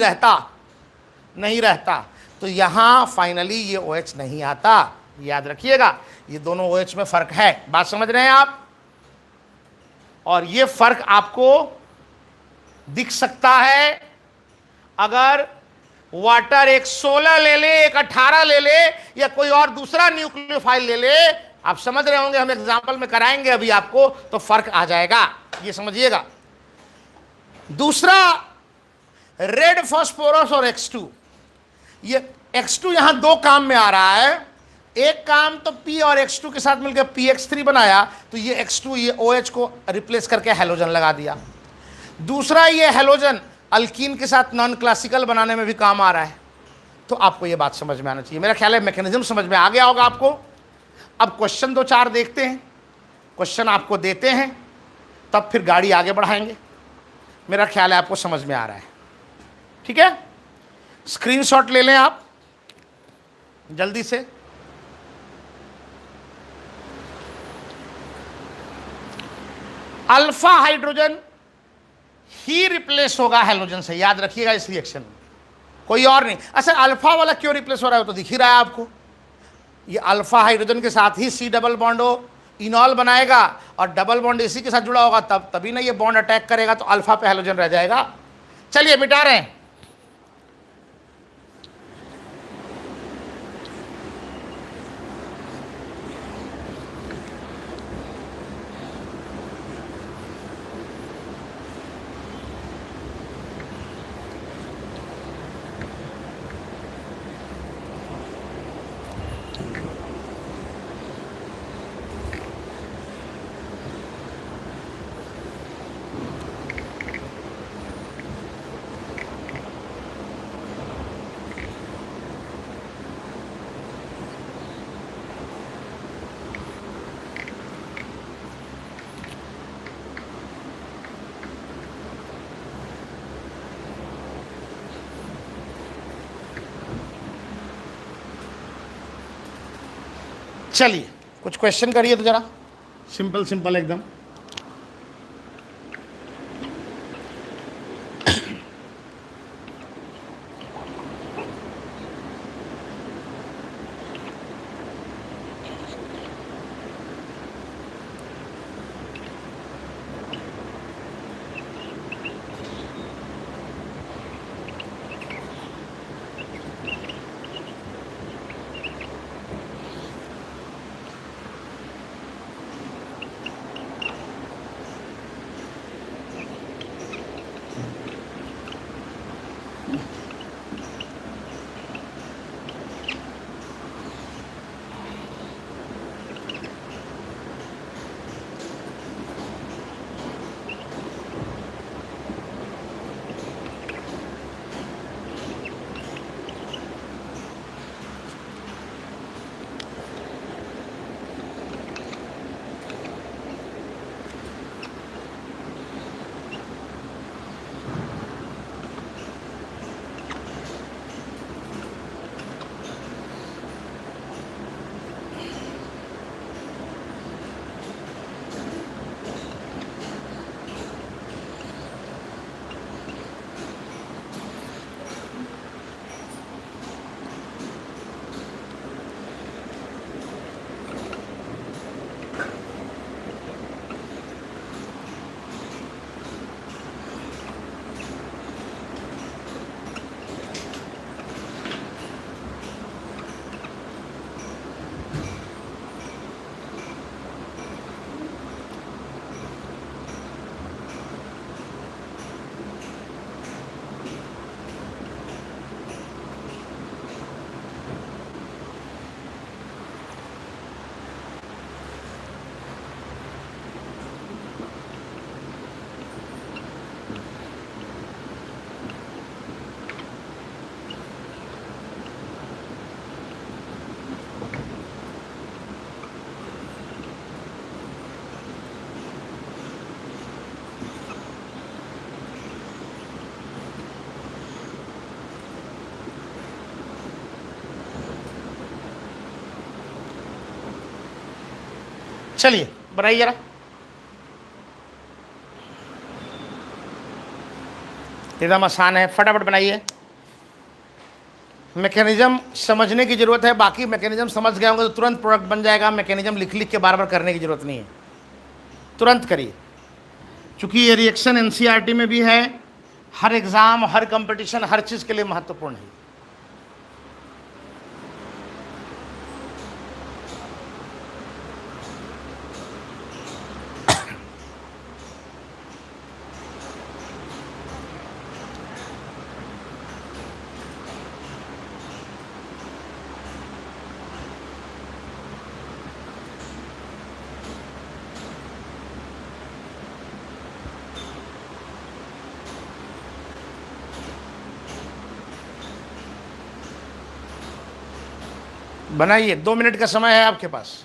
रहता तो यहां फाइनली ये OH नहीं आता। याद रखिएगा, ये दोनों OH में फर्क है, बात समझ रहे हैं आप। और ये फर्क आपको दिख सकता है अगर वाटर एक 16 ले ले, एक 18 ले ले, या कोई और दूसरा न्यूक्लियोफाइल ले ले। आप समझ रहे होंगे, हम एग्जाम्पल में कराएंगे अभी आपको, तो फर्क आ जाएगा, ये समझिएगा। दूसरा, रेड फास्फोरस और X2, ये X2 यहां दो काम में आ रहा है। एक काम तो P और X2 के साथ मिलकर PX3 बनाया, तो ये X2 ये OH को रिप्लेस करके हैलोजन लगा दिया। दूसरा, ये हैलोजन अल्कीन के साथ नॉन क्लासिकल बनाने में भी काम आ रहा है। तो आपको ये बात समझ में आना चाहिए, मेरा ख्याल है मैकेनिज्म समझ में आ गया होगा आपको। अब क्वेश्चन दो चार देखते हैं, क्वेश्चन आपको देते हैं, तब फिर गाड़ी आगे बढ़ाएंगे। मेरा ख्याल है आपको समझ में आ रहा है, ठीक है। स्क्रीनशॉट ले लें आप जल्दी से। अल्फा हाइड्रोजन ही रिप्लेस होगा हैलोजन से, याद रखिएगा इस रिएक्शन में, कोई और नहीं। अच्छा, अल्फा वाला क्यों रिप्लेस हो रहा है तो दिख ही रहा है आपको। ये अल्फा हाइड्रोजन के साथ ही C डबल बॉन्ड हो, इनॉल बनाएगा, और डबल बॉन्ड इसी के साथ जुड़ा होगा, तभी ना ये बॉन्ड अटैक करेगा, तो अल्फा पे हैलोजन रह जाएगा। चलिए मिटा रहे हैं। चलिए कुछ क्वेश्चन करिए तो जरा, सिंपल सिंपल एकदम। चलिए बनाइए जरा, एकदम आसान है, फटाफट बनाइए। मैकेनिज्म समझने की जरूरत है, बाकी मैकेनिज्म समझ गए होंगे तो तुरंत प्रोडक्ट बन जाएगा। मैकेनिज्म लिख लिख के बार बार करने की जरूरत नहीं है, तुरंत करिए। चूंकि ये रिएक्शन एनसीईआरटी में भी है, हर एग्जाम, हर कंपटीशन, हर चीज के लिए महत्वपूर्ण है। बनाइए, 2 मिनट का समय है आपके पास।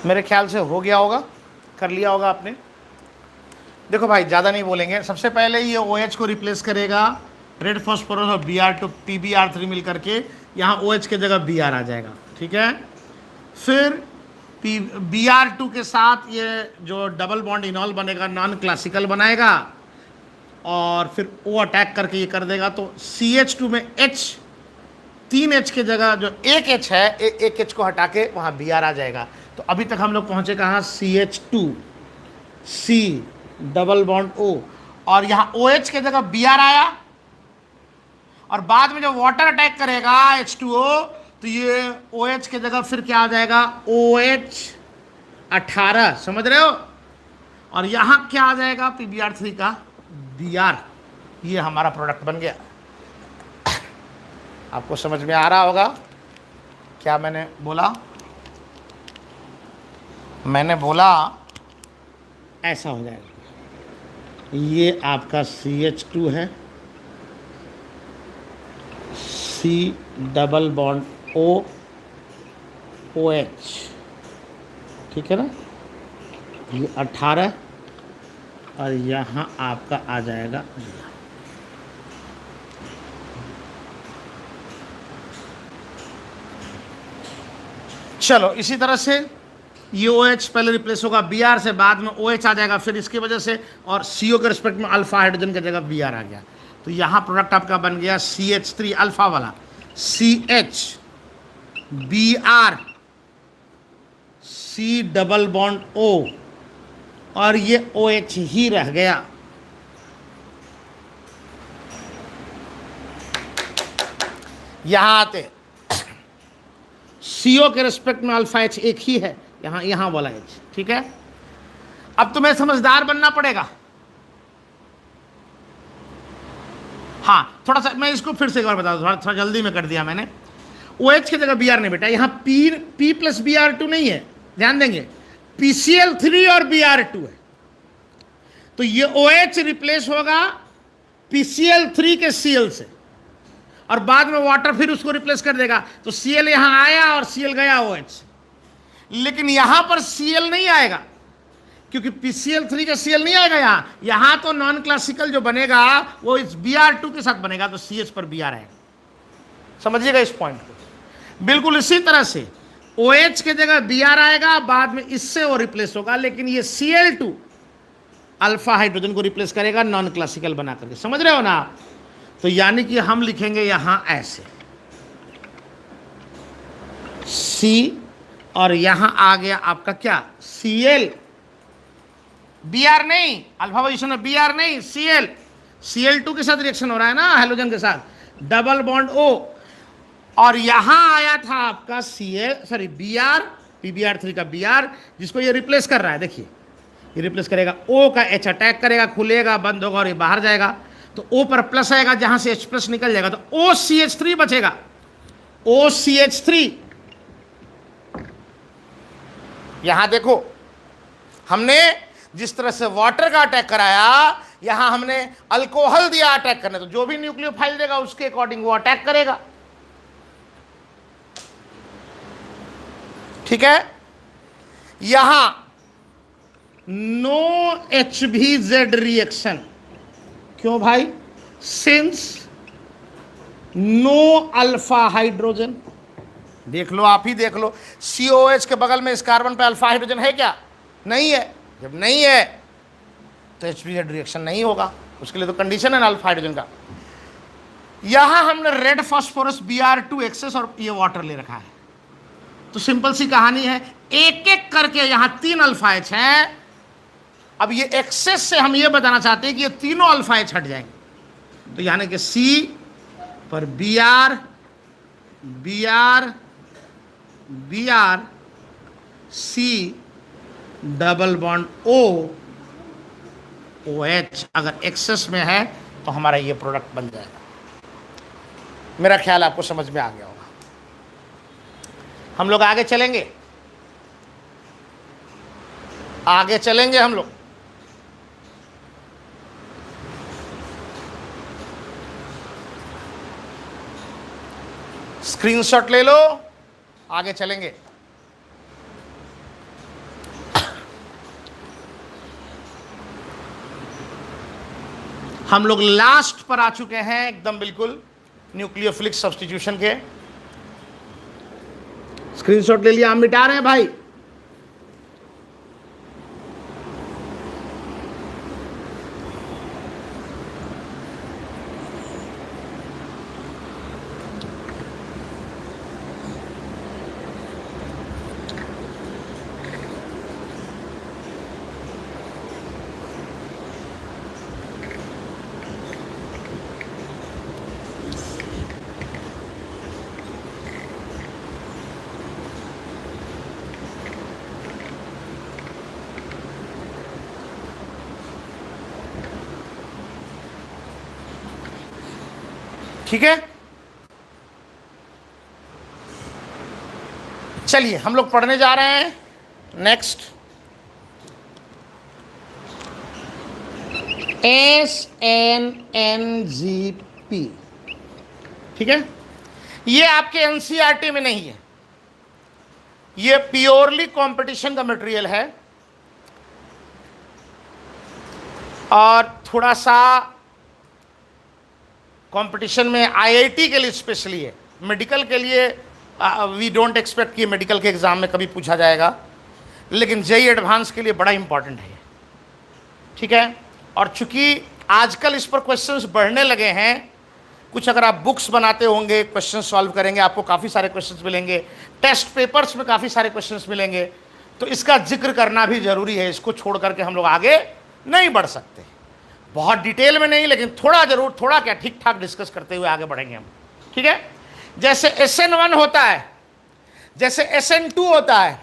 मेरे ख्याल से हो गया होगा, कर लिया होगा आपने। देखो भाई ज़्यादा नहीं बोलेंगे। सबसे पहले ये OH को रिप्लेस करेगा रेड फॉस्फोरस और Br2 PbR3 मिल करके, यहाँ OH के जगह Br आ जाएगा, ठीक है। फिर Br2 के साथ ये जो डबल बॉन्ड इनॉल बनेगा नॉन क्लासिकल बनाएगा, और फिर O अटैक करके ये कर देगा, तो CH2 में H, 3 H के जगह जो एक H है, एक H को हटा के वहाँ Br आ जाएगा। तो अभी तक हम लोग पहुँचे कहाँ, CH2 C double bond O, और यहाँ OH के जगह Br आया, और बाद में जब वाटर अटैक करेगा H2O, तो ये OH के जगह फिर क्या आ जाएगा, OH18, समझ रहे हो। और यहाँ क्या आ जाएगा, PbR3 का Br। ये हमारा प्रोडक्ट बन गया। आपको समझ में आ रहा होगा क्या मैंने बोला? मैंने बोला ऐसा हो जाएगा। ये आपका CH2 है, C double bond O OH, ठीक है ना। ये 18, और यहाँ आपका आ जाएगा। चलो इसी तरह से ये OH पहले रिप्लेस होगा Br से, बाद में OH आ जाएगा, फिर इसकी वजह से, और CO के रिस्पेक्ट में अल्फा हाइड्रोजन की जगह Br आ गया। तो यहाँ प्रोडक्ट आपका बन गया CH3 अल्फा वाला, CH Br C double bond O, और ये OH ही रह गया। यहां आते CO के रिस्पेक्ट में अल्फा H एक ही है, यहां वाला H, ठीक है। अब तुम्हें समझदार बनना पड़ेगा। हाँ, थोड़ा सा मैं इसको फिर से एक बार बता दूं, थोड़ा जल्दी में कर दिया मैंने। OH की जगह Br नहीं बेटा, यहाँ P प्लस Br2 नहीं है, ध्यान देंगे, PCl3 और Br2 है। तो ये OH रिप्लेस होगा PCl3 के Cl से, और बाद में वाटर फिर उसको रिप्लेस कर देगा। तो Cl यहां आया और Cl गया OH, लेकिन यहां पर Cl नहीं आएगा, क्योंकि PCl3 का Cl नहीं आएगा यहां तो नॉन क्लासिकल जो बनेगा वो इस Br2 के साथ बनेगा, तो CH पर Br आएगा। समझिएगा इस पॉइंट को। बिल्कुल इसी तरह से OH के जगह Br आएगा, बाद में इससे वो रिप्लेस होगा, लेकिन ये Cl2 अल्फा हाइड्रोजन को रिप्लेस करेगा नॉन क्लासिकल बना करके, समझ रहे हो ना। तो यानी कि हम लिखेंगे यहां ऐसे C, और यहां आ गया आपका क्या, Cl, Br नहीं, अल्फा पोजीशन में Br नहीं, Cl, Cl2 के साथ रिएक्शन हो रहा है ना हाइड्रोजन के साथ, डबल बॉन्ड O, और यहां आया था आपका Br, PbR3 का Br, जिसको ये रिप्लेस कर रहा है। देखिए ये रिप्लेस करेगा, O का H अटैक करेगा, खुलेगा, बंद होगा और ये बाहर जाएगा, तो O पर प्लस आएगा, जहां से H प्लस निकल जाएगा, तो OCH3 बचेगा, OCH3। यहां देखो हमने जिस तरह से वाटर का अटैक कराया, यहां हमने अल्कोहल दिया अटैक करने, तो जो भी न्यूक्लियोफाइल देगा उसके अकॉर्डिंग वो अटैक करेगा, ठीक है। यहां नो HBZ रिएक्शन, क्यों भाई, सिंस नो अल्फा हाइड्रोजन। देख लो, आप ही देख लो, COH के बगल में इस कार्बन पे अल्फा हाइड्रोजन है क्या, नहीं है। जब नहीं है तो HBZ रिएक्शन नहीं होगा, उसके लिए तो कंडीशन है ना अल्फा हाइड्रोजन का। यहां हमने रेड फास्फोरस Br2 एक्सेस और ये वाटर ले रखा है, तो सिंपल सी कहानी है, एक एक करके यहां 3 अल्फा H है। अब ये एक्सेस से हम ये बताना चाहते हैं कि ये तीनों अल्फा H हट जाएंगे, तो यानी कि C पर Br Br Br C double bond O OH अगर एक्सेस में है तो हमारा ये प्रोडक्ट बन जाएगा। मेरा ख्याल आपको समझ में आ गया होगा। हम लोग आगे चलेंगे, आगे चलेंगे हम लोग। स्क्रीनशॉट ले लो, आगे चलेंगे। हम लोग लास्ट पर आ चुके हैं एकदम बिल्कुल न्यूक्लियोफिलिक सब्स्टिट्यूशन के। स्क्रीनशॉट ले लिया, हम मिटा रहे हैं भाई। ठीक है, चलिए हम लोग पढ़ने जा रहे हैं नेक्स्ट SNNGP। ठीक है, ये आपके एनसीईआरटी में नहीं है, ये प्योरली कंपटीशन का मटेरियल है और थोड़ा सा कंपटीशन में आईआईटी के लिए स्पेशली है। मेडिकल के लिए वी डोंट एक्सपेक्ट कि मेडिकल के एग्ज़ाम में कभी पूछा जाएगा, लेकिन जेईई एडवांस के लिए बड़ा इंपॉर्टेंट है। ठीक है, और चूंकि आजकल इस पर क्वेश्चंस बढ़ने लगे हैं, कुछ अगर आप बुक्स बनाते होंगे, क्वेश्चन सॉल्व करेंगे, आपको काफ़ी सारे क्वेश्चंस मिलेंगे, टेस्ट पेपर्स में काफ़ी सारे क्वेश्चंस मिलेंगे, तो इसका जिक्र करना भी ज़रूरी है। इसको छोड़ करके हम लोग आगे नहीं बढ़ सकते, बहुत डिटेल में नहीं, लेकिन थोड़ा जरूर, थोड़ा क्या, ठीक ठाक डिस्कस करते हुए आगे बढ़ेंगे हम। ठीक है, जैसे SN1 होता है, जैसे SN2 होता है,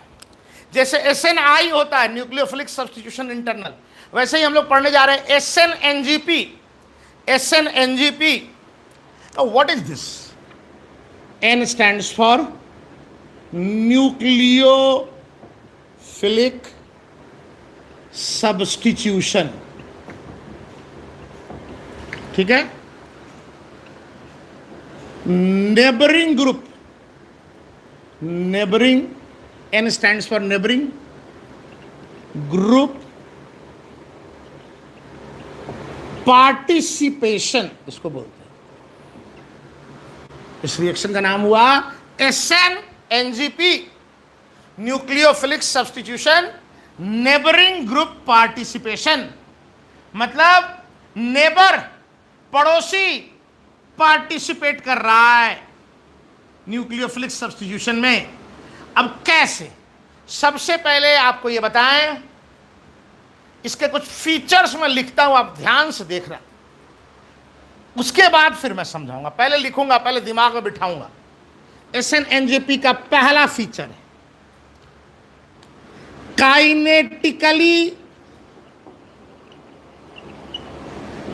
जैसे SNI होता है, न्यूक्लियोफिलिक सब्स्टिट्यूशन इंटरनल, वैसे ही हम लोग पढ़ने जा रहे हैं SNNGP। SNNGP, what is this? N stands for nucleophilic substitution. ठीक है, neighbouring group, neighbouring, N stands for neighbouring group participation, इसको बोलते हैं। इस रिएक्शन का नाम हुआ SNNGP, nucleophilic substitution neighbouring group participation. मतलब नेबर, पड़ोसी पार्टिसिपेट कर रहा है न्यूक्लियोफिलिक सब्स्टिट्यूशन में। अब कैसे? सबसे पहले आपको ये बताएं, इसके कुछ फीचर्स मैं लिखता हूं, आप ध्यान से देखना, उसके बाद फिर मैं समझाऊंगा। पहले लिखूंगा, पहले दिमाग में बिठाऊंगा। SNNGP का पहला फीचर है काइनेटिकली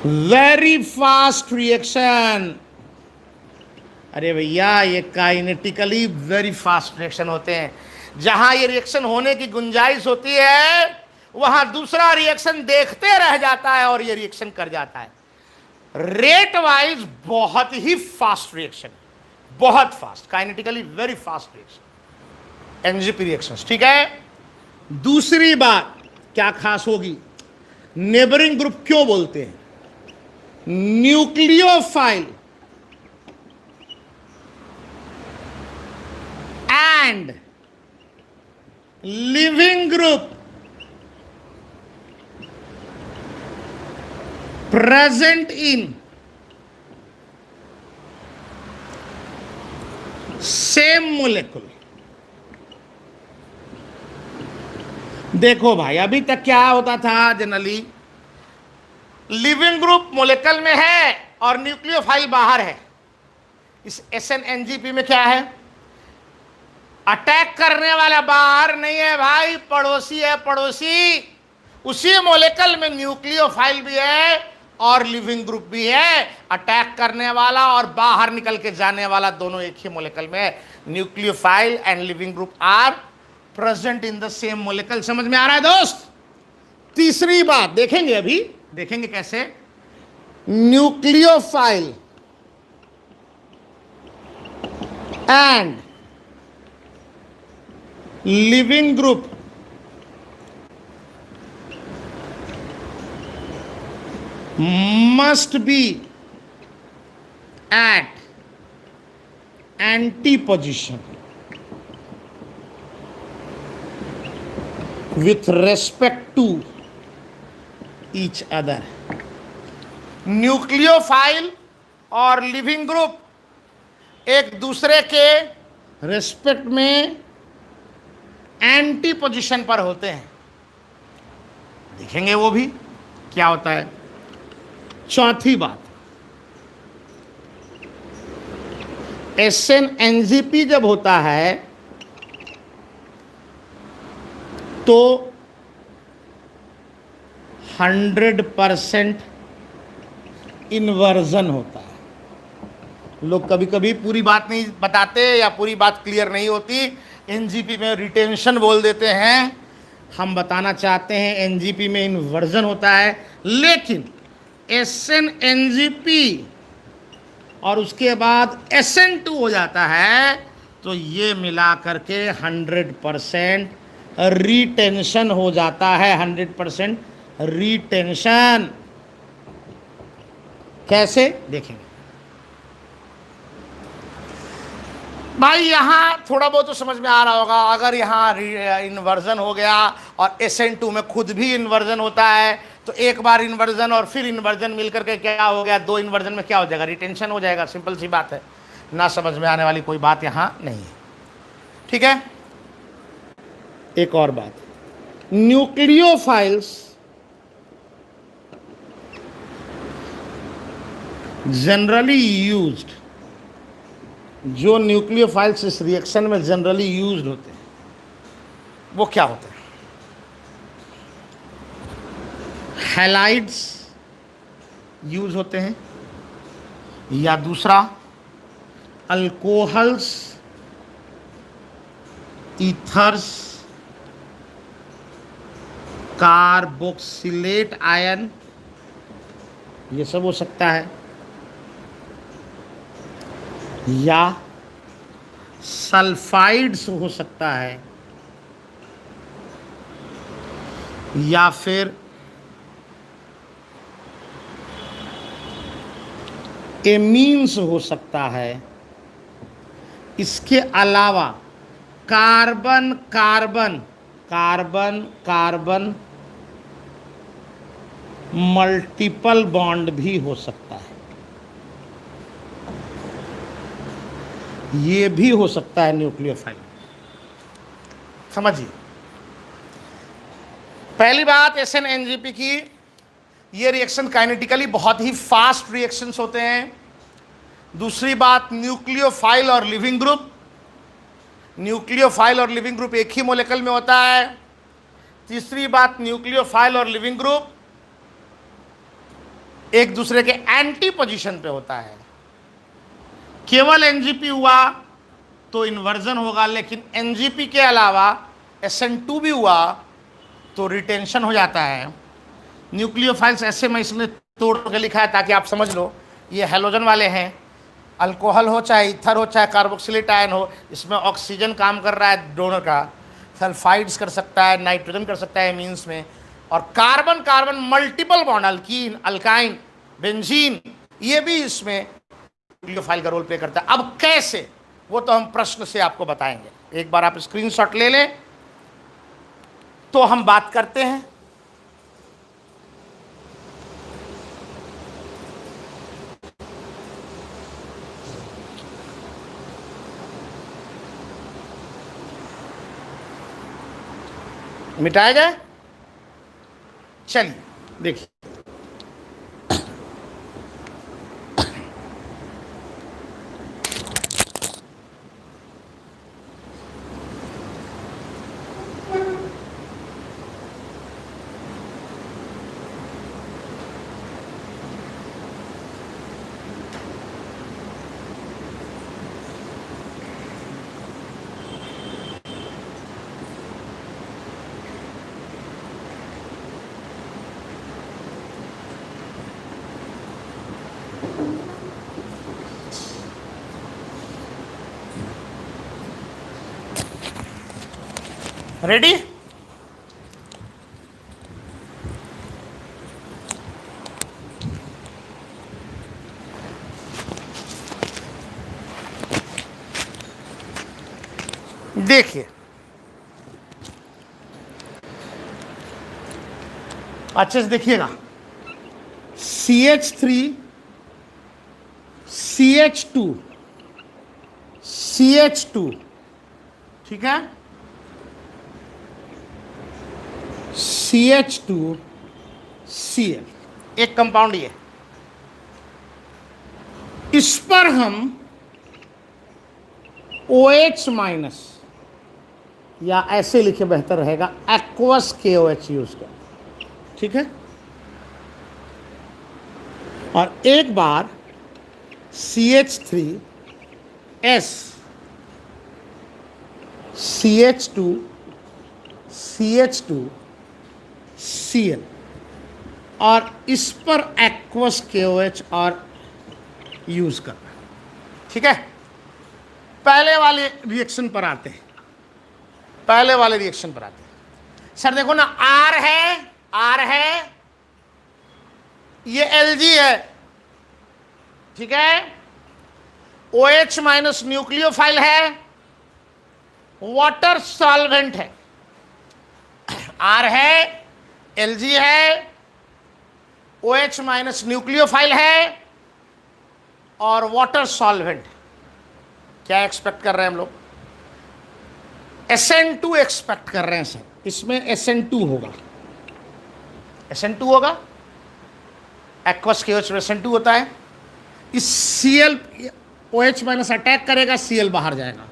वेरी फास्ट रिएक्शन। अरे भैया, ये काइनेटिकली वेरी फास्ट रिएक्शन होते हैं। जहां ये रिएक्शन होने की गुंजाइश होती है, वहां दूसरा रिएक्शन देखते रह जाता है और ये रिएक्शन कर जाता है। रेट वाइज बहुत ही फास्ट रिएक्शन, बहुत fast, kinetically very fast reaction, NGP reactions. ठीक है, दूसरी बात क्या खास होगी? नेबरिंग ग्रुप क्यों बोलते हैं? Nucleophile and leaving group present in same molecule। देखो भाई, अभी तक क्या होता था जनरली, लिविंग ग्रुप मोलेकुल में है और न्यूक्लियोफाइल बाहर है। इस SNNGP में क्या है? अटैक करने वाला बाहर नहीं है भाई, पड़ोसी है, पड़ोसी। उसी मोलेकुल में न्यूक्लियोफाइल भी है और लिविंग ग्रुप भी है। अटैक करने वाला और बाहर निकल के जाने वाला दोनों एक ही मोलेकुल में है। Nucleophile and leaving group are present in the same molecule. समझ में आ रहा है दोस्त? तीसरी बात देखेंगे, अभी देखेंगे कैसे। Nucleophile and leaving group must be at anti-position with respect to each other. Nucleophile और लिविंग ग्रुप एक दूसरे के रेस्पेक्ट में एंटी पोजीशन पर होते हैं। देखेंगे वो भी क्या होता है। चौथी बात, SN-NGP जब होता है तो 100% इन्वर्जन होता है। लोग कभी कभी पूरी बात नहीं बताते या पूरी बात क्लियर नहीं होती, एनजीपी में रिटेंशन बोल देते हैं। हम बताना चाहते हैं एनजीपी में इन्वर्जन होता है, लेकिन SN-NGP और उसके बाद SN2 हो जाता है तो ये मिला करके 100% रिटेंशन हो जाता है। 100% रिटेंशन कैसे देखेंगे भाई। यहां थोड़ा बहुत तो समझ में आ रहा होगा। अगर यहां इन्वर्जन हो गया और SN2 में खुद भी इन्वर्जन होता है तो एक बार इन्वर्जन और फिर इन्वर्जन मिलकर के क्या हो गया, 2 इन्वर्जन में क्या हो जाएगा, रिटेंशन हो जाएगा। सिंपल सी बात है, ना समझ में आने वाली कोई बात यहां नहीं है। ठीक है। एक और बात, न्यूक्लियोफाइल्स जनरली यूज्ड, जो न्यूक्लियोफाइल्स इस रिएक्शन में जनरली यूज्ड होते हैं वो क्या होते हैं। हैलाइड्स यूज होते हैं, या दूसरा अल्कोहल्स, ईथर्स, कार्बोक्सिलेट आयन, ये सब हो सकता है, या सल्फाइड्स हो सकता है, या फिर एमीन्स हो सकता है। इसके अलावा carbon carbon carbon carbon multiple bond भी हो सकता है। ये भी हो सकता है न्यूक्लियोफाइल। समझिए, पहली बात SN-NGP की, ये रिएक्शन काइनेटिकली बहुत ही फास्ट रिएक्शंस होते हैं। दूसरी बात, न्यूक्लियोफाइल और लिविंग ग्रुप, न्यूक्लियोफाइल और लिविंग ग्रुप एक ही मॉलिक्यूल में होता है। तीसरी बात, न्यूक्लियोफाइल और लिविंग ग्रुप एक दूसरे के एंटी पोजीशन पे होता है। केवल NGP हुआ तो इन्वर्जन होगा, लेकिन NGP के अलावा SN2 भी हुआ तो रिटेंशन हो जाता है। न्यूक्लियोफाइल्स ऐसे मैं इसलिए तोड़ के लिखा है ताकि आप समझ लो, ये हैलोजन वाले हैं। अल्कोहल हो, चाहे ईथर हो, चाहे कार्बोक्सिलेट आयन हो, इसमें ऑक्सीजन काम कर रहा है डोनर का, सल्फाइड्स कर सकता है, नाइट्रोजन कर सकता है मीन्स में, और carbon carbon multiple bond, alkyne, alkyne, benzene, ये भी इसमें न्यूक्लियोफाइल का रोल प्ले करता है। अब कैसे, वो तो हम प्रश्न से आपको बताएंगे। एक बार आप स्क्रीनशॉट ले लें तो हम बात करते हैं। मिटाया जाए, चलिए देखिए। रेडी? देखिए अच्छे से देखिएगा, CH3 CH2 CH2, ठीक है, CH2 Cl, एक कंपाउंड ये। इस पर हम OH माइनस, या ऐसे लिखे बेहतर रहेगा, एक्वस KOH यूज कर, ठीक है। और एक बार CH3S CH2 CH2 Cl, और इस पर एक्वस KOH और यूज करना, ठीक है। पहले वाले रिएक्शन पर आते हैं, पहले वाले रिएक्शन पर आते हैं। सर देखो ना, R है, ये Lg है, ठीक है, OH माइनस न्यूक्लियोफाइल है, वाटर सॉल्वेंट है। R है, Lg है, OH माइनस न्यूक्लियोफाइल है और वाटर सॉल्वेंट। क्या एक्सपेक्ट कर रहे हैं हम लोग? SN2 एक्सपेक्ट कर रहे हैं सर। इसमें SN2 होगा, SN2 होगा, एक्वस KOH में SN2 होता है। इस Cl OH माइनस अटैक करेगा, Cl बाहर जाएगा,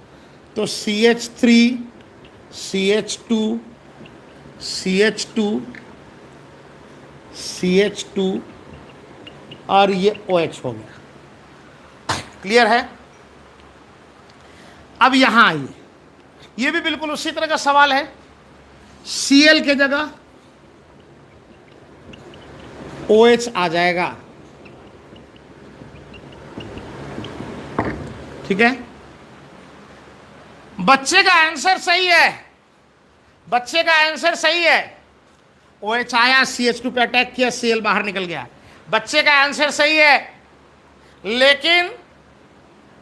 तो CH3 CH2 CH2 CH2 और ये OH हो गया। क्लियर है? अब यहां आइए, ये भी बिल्कुल उसी तरह का सवाल है। Cl के जगह OH आ जाएगा, ठीक है। बच्चे का आंसर सही है, बच्चे का आंसर सही है। OH आया, CH2 पे अटैक किया, Cl बाहर निकल गया। बच्चे का आंसर सही है, लेकिन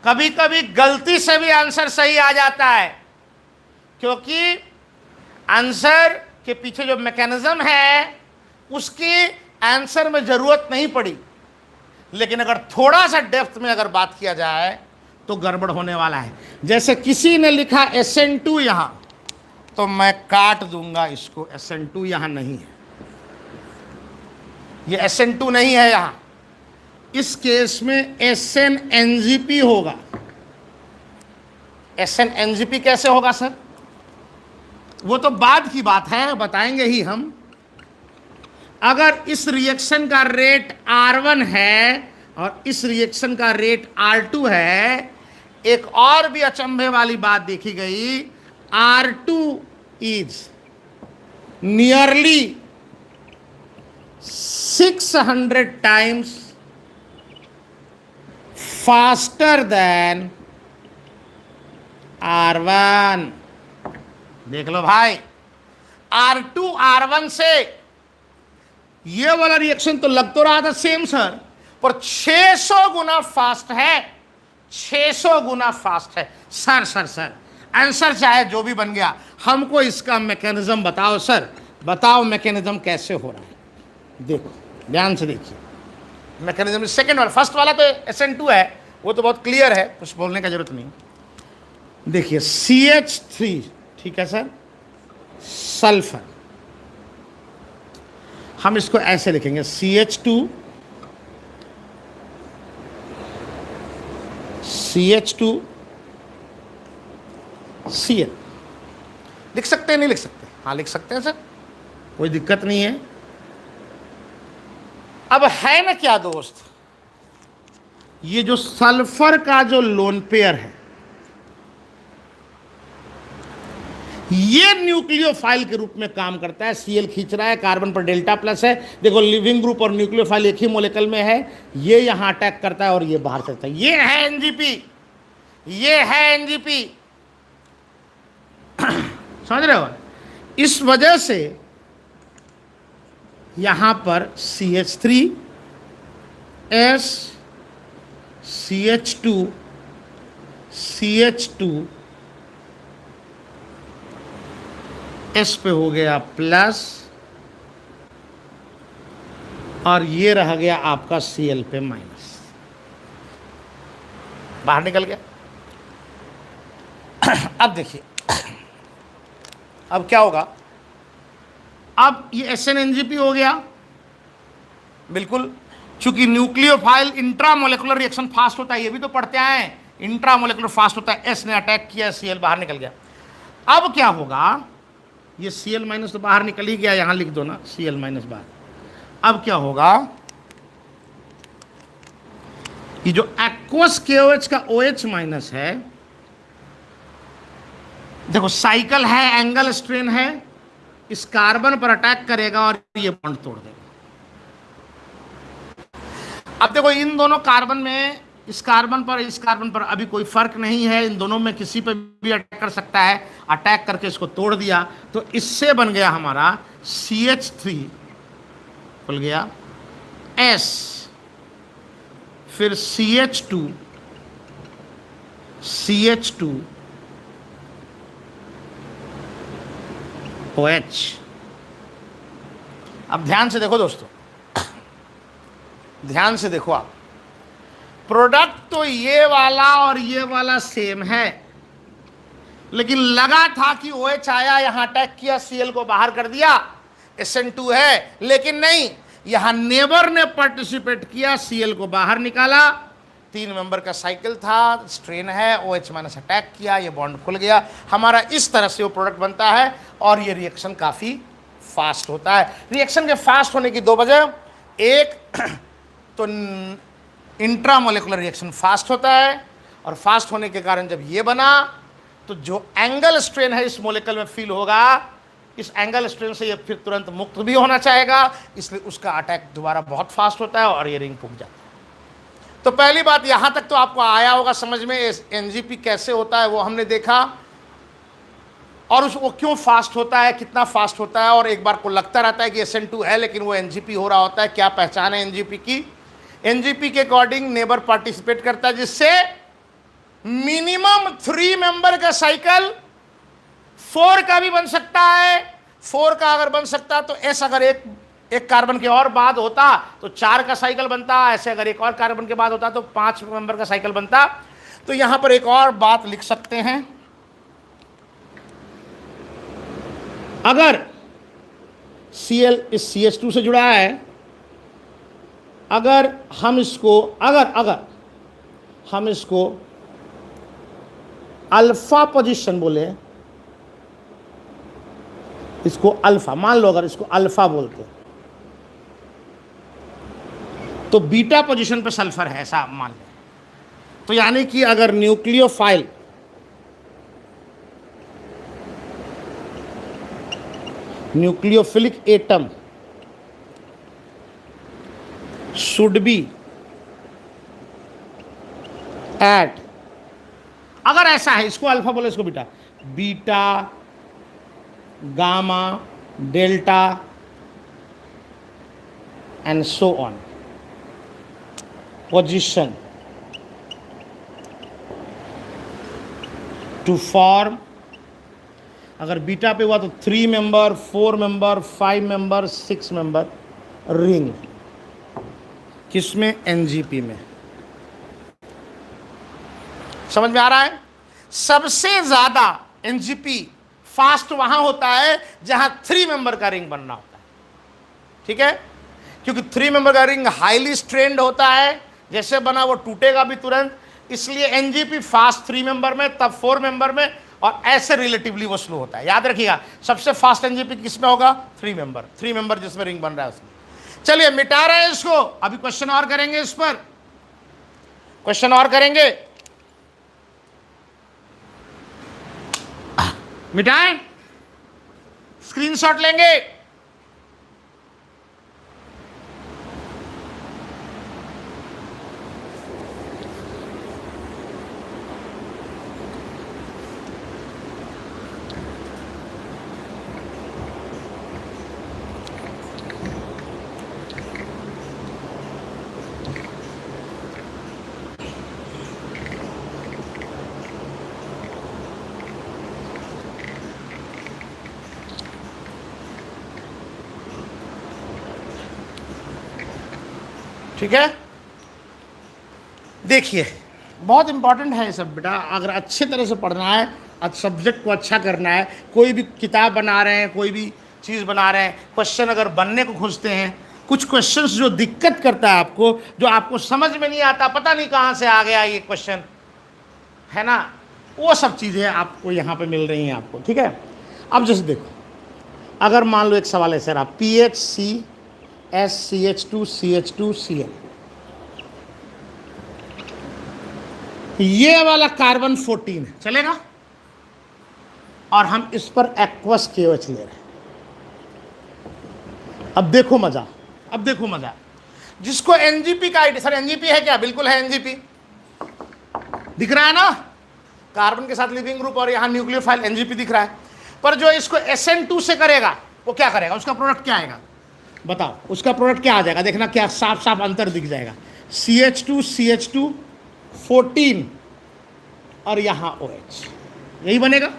कभी कभी गलती से भी आंसर सही आ जाता है, क्योंकि आंसर के पीछे जो मैकेनिज्म है उसकी आंसर में जरूरत नहीं पड़ी, लेकिन अगर थोड़ा सा डेप्थ में अगर बात किया जाए तो गड़बड़ होने वाला है। जैसे किसी ने लिखा SN2 यहां, तो मैं काट दूंगा इसको, SN2 यहां नहीं है, ये SN2 नहीं है यहां। इस केस में SNNGP होगा। SNNGP कैसे होगा सर? वो तो बाद की बात है, बताएंगे ही हम। अगर इस रिएक्शन का रेट R1 है और इस रिएक्शन का रेट R2 है, एक और भी अचंभे वाली बात देखी गई, R2 is nearly 600 times faster than R1। देख लो भाई, R2 R1 से ये वाला रिएक्शन तो लग तो रहा था सेम सर, पर 600 गुना फास्ट है, 600 गुना फास्ट है। सर सर सर आंसर चाहे जो भी बन गया, हमको इसका मैकेनिज्म बताओ सर, बताओ मैकेनिज्म कैसे हो रहा है। देखो ध्यान से देखिए मैकेनिज्म। सेकंड वाला, फर्स्ट वाला तो SN2 है, वो तो बहुत क्लियर है, कुछ बोलने का जरूरत नहीं। देखिए CH3, ठीक है सर, सल्फर, हम इसको ऐसे लिखेंगे CH2 CH2 Cl। लिख सकते हैं नहीं लिख सकते? हाँ लिख सकते हैं सर, कोई दिक्कत नहीं है। अब है ना क्या दोस्त, ये जो सल्फर का जो लोन पेयर है, ये न्यूक्लियोफाइल के रूप में काम करता है। Cl खींच रहा है, कार्बन पर डेल्टा प्लस है। देखो लिविंग ग्रुप और न्यूक्लियोफाइल एक ही मॉलिक्यूल में है, ये यहां अटैक करता है और ये बाहर चलता है। ये है NGP, ये है NGP। समझ रहे हो? इस वजह से यहां पर CH3 S CH2 CH2 S पे हो गया प्लस, और ये रह गया आपका Cl पे माइनस, बाहर निकल गया। अब देखिए अब क्या होगा, अब ये SnNGP हो गया, बिल्कुल, चूंकि न्यूक्लियोफाइल इंट्रामोलेकुलर रिएक्शन फास्ट होता है, ये भी तो पढ़ते आए हैं, इंट्रामोलेकुलर फास्ट होता है, एस ने अटैक किया, Cl बाहर निकल गया। अब क्या होगा, ये Cl माइनस तो बाहर निकल ही गया, यहां लिख दो ना Cl माइनस बाहर। अब क्या होगा, ये जो एक्वस KOH का OH माइनस है, देखो साइकिल है, एंगल स्ट्रेन है, इस कार्बन पर अटैक करेगा और ये बॉन्ड तोड़ देगा। अब देखो इन दोनों कार्बन में, इस कार्बन पर अभी कोई फर्क नहीं है, इन दोनों में किसी पर भी अटैक कर सकता है, अटैक करके इसको तोड़ दिया, तो इससे बन गया हमारा CH3 खुल गया, S, फिर CH2, OH। अब ध्यान से देखो दोस्तों, ध्यान से देखो आप, प्रोडक्ट तो ये वाला और ये वाला सेम है, लेकिन लगा था कि OH आया, यहां अटैक किया, Cl को बाहर कर दिया, SN2 है, लेकिन नहीं, यहां नेबर ने पार्टिसिपेट किया, Cl को बाहर निकाला, 3 मेंबर का साइकिल था, स्ट्रेन है, OH माइनस अटैक किया, ये बॉन्ड खुल गया हमारा, इस तरह से वो प्रोडक्ट बनता है, और ये रिएक्शन काफी फास्ट होता है। रिएक्शन के फास्ट होने की दो वजह, एक तो इंट्रामोलेकुलर रिएक्शन फास्ट होता है, और फास्ट होने के कारण जब ये बना तो जो एंगल स्ट्रेन है इस मोलेकुल में फील होगा, इस एंगल स्ट्रेन से ये फिर तुरंत मुक्त भी होना चाहेगा, इसलिए उसका अटैक दोबारा बहुत फास्ट होता है और ये रिंग फूक जाता है। तो पहली बात, यहां तक तो आपको आया होगा समझ में, एनजीपी कैसे होता है वो हमने देखा, और वो क्यों फास्ट होता है, कितना फास्ट होता है, और एक बार को लगता रहता है कि SN2 है लेकिन वो एनजीपी हो रहा होता है, क्या पहचान है एनजीपी की। एनजीपी के अकॉर्डिंग नेबर पार्टिसिपेट करता है, जिससे मिनिमम 3 मेंबर का साइकिल 4 का भी बन सकता है। 4 का अगर बन सकता तो एस अगर एक कार्बन के और बाद होता तो 4 का साइकिल बनता, ऐसे अगर एक और कार्बन के बाद होता तो 5 मेंबर का साइकिल बनता। तो यहां पर एक और बात लिख सकते हैं, अगर Cl इस CH2 से जुड़ा है, अगर हम इसको अल्फा पोजीशन बोले, इसको अल्फा मान लो, अगर इसको अल्फा बोलते तो बीटा पोजीशन पे सल्फर है, ऐसा मान लो। तो यानी कि अगर nucleophile nucleophilic atom should be at, अगर ऐसा है, इसको अल्फा बोले, इसको beta, beta gamma delta and so on position to form, अगर बीटा पे हुआ तो 3 member, 4 member, 5 member, 6 member ring, किसमें, एनजीपी में। समझ में आ रहा है? सबसे ज्यादा एनजीपी फास्ट वहां होता है जहां 3 मेंबर का रिंग बनना होता है, ठीक है, क्योंकि 3 मेंबर का रिंग हाईली स्ट्रेन्ड होता है, जैसे बना वो टूटेगा भी तुरंत, इसलिए एनजीपी फास्ट 3 मेंबर में, तब 4 मेंबर में, और ऐसे रिलेटिवली वो स्लो होता है। याद रखिएगा, सबसे फास्ट एनजीपी किसमें होगा, 3 मेंबर जिसमें रिंग बन रहा है उसमें। चलिए मिटा रहे हैं इसको, अभी क्वेश्चन और करेंगे, इस पर क्वेश्चन और करेंगे, मिटाएं, स्क्रीनशॉट लेंगे। ठीक है, देखिए बहुत इंपॉर्टेंट है ये सब बेटा। अगर अच्छे तरह से पढ़ना है, सब्जेक्ट को अच्छा करना है, कोई भी किताब बना रहे हैं, कोई भी चीज़ बना रहे हैं, क्वेश्चन अगर बनने को खोजते हैं, कुछ क्वेश्चंस जो दिक्कत करता है आपको, जो आपको समझ में नहीं आता, पता नहीं कहाँ से आ गया ये क्वेश्चन, है ना, वो सब चीज़ें आपको यहाँ पे मिल रही हैं आपको। ठीक है, अब जैसे देखो, अगर मान लो एक सवाल है सर, आप PHCS CH2CH2Cl, ये वाला कार्बन 14 है, चलेगा, और हम इस पर एक्वस KOH ले रहे हैं। अब देखो मजा, अब देखो मजा, जिसको NGP का आइडिया, सर NGP है क्या? बिल्कुल है NGP, दिख रहा है ना, कार्बन के साथ लिविंग ग्रुप और यहां न्यूक्लियोफाइल, NGP दिख रहा है। पर जो इसको SN2 से करेगा वो क्या करेगा, उसका प्रोडक्ट क्या आएगा बताओ, उसका प्रोडक्ट क्या आ जाएगा, देखना क्या साफ साफ अंतर दिख जाएगा। CH2 14 और यहां OH, यही बनेगा।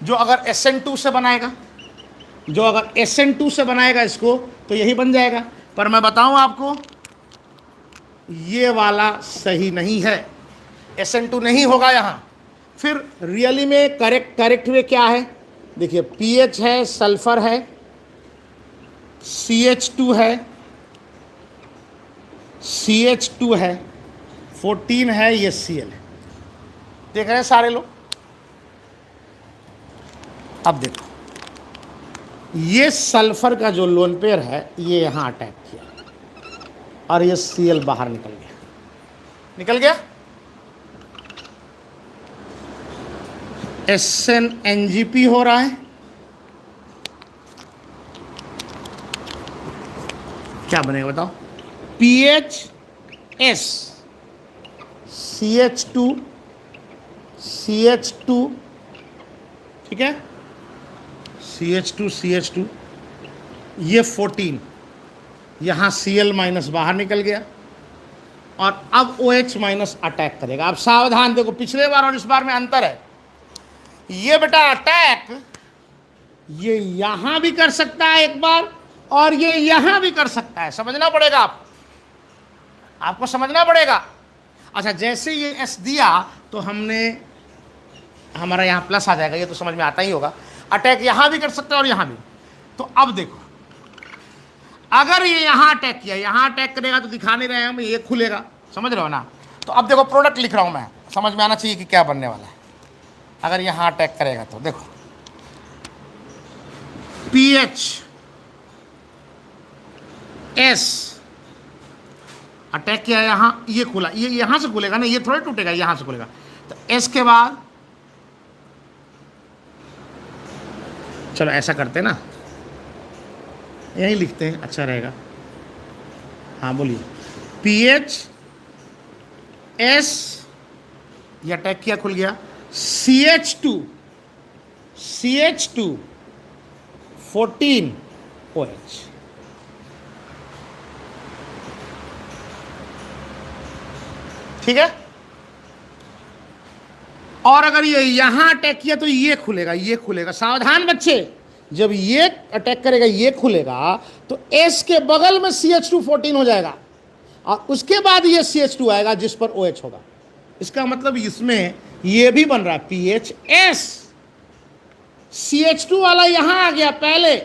जो अगर SN2 से बनाएगा, जो अगर SN2 से बनाएगा इसको, तो यही बन जाएगा। पर मैं बताऊं आपको, ये वाला सही नहीं है, SN2 नहीं होगा यहां। फिर रियली में करेक्ट वे क्या है, देखिए पीएच है, सल्फर है, CH2 है, CH2 है, 14 है, ये Cl है। देख रहे हैं सारे लोग। अब देखो, ये सल्फर का जो लोन पेयर है ये यहां अटैक किया और ये Cl बाहर निकल गया, निकल गया। SN-NGP हो रहा है, क्या बनेगा बताओ, PHS CH2 ठीक है, CH2 ये 14, यहाँ Cl माइनस बाहर निकल गया और अब OH माइनस अटैक करेगा। अब सावधान देखो, पिछले बार और इस बार में अंतर है। ये बेटा अटैक ये यहां भी कर सकता है एक बार, और ये यहां भी कर सकता है, समझना पड़ेगा आपको समझना पड़ेगा। अच्छा, जैसे ये S दिया तो हमारा यहां प्लस आ जाएगा, ये तो समझ में आता ही होगा। अटैक यहां भी कर सकता है और यहां भी। तो अब देखो, अगर ये यहां अटैक किया, यहां अटैक करेगा तो दिखा नहीं रहे हम, ये खुलेगा, समझ रहे हो ना। तो अब देखो प्रोडक्ट लिख रहा हूं मैं, समझ में आना चाहिए कि क्या बनने वाला है। अगर यहां अटैक करेगा तो देखो, PHS अटैक किया यहां, ये खुला, ये यहां से खुलेगा ना, ये थोड़ा टूटेगा, यहां से खुलेगा। तो S के बाद चलो ऐसा करते हैं ना, यही लिखते हैं, अच्छा रहेगा। हाँ बोलिए, PHS ये अटैक किया, खुल गया, CH2 14 OH। ठीक है, और अगर ये यहां अटैक किया तो ये खुलेगा, ये खुलेगा। सावधान बच्चे, जब ये अटैक करेगा ये खुलेगा तो S के बगल में CH2 14 हो जाएगा और उसके बाद ये CH2 आएगा जिस पर OH होगा। इसका मतलब इसमें ये भी बन रहा है PHS, CH2 वाला यहां आ गया पहले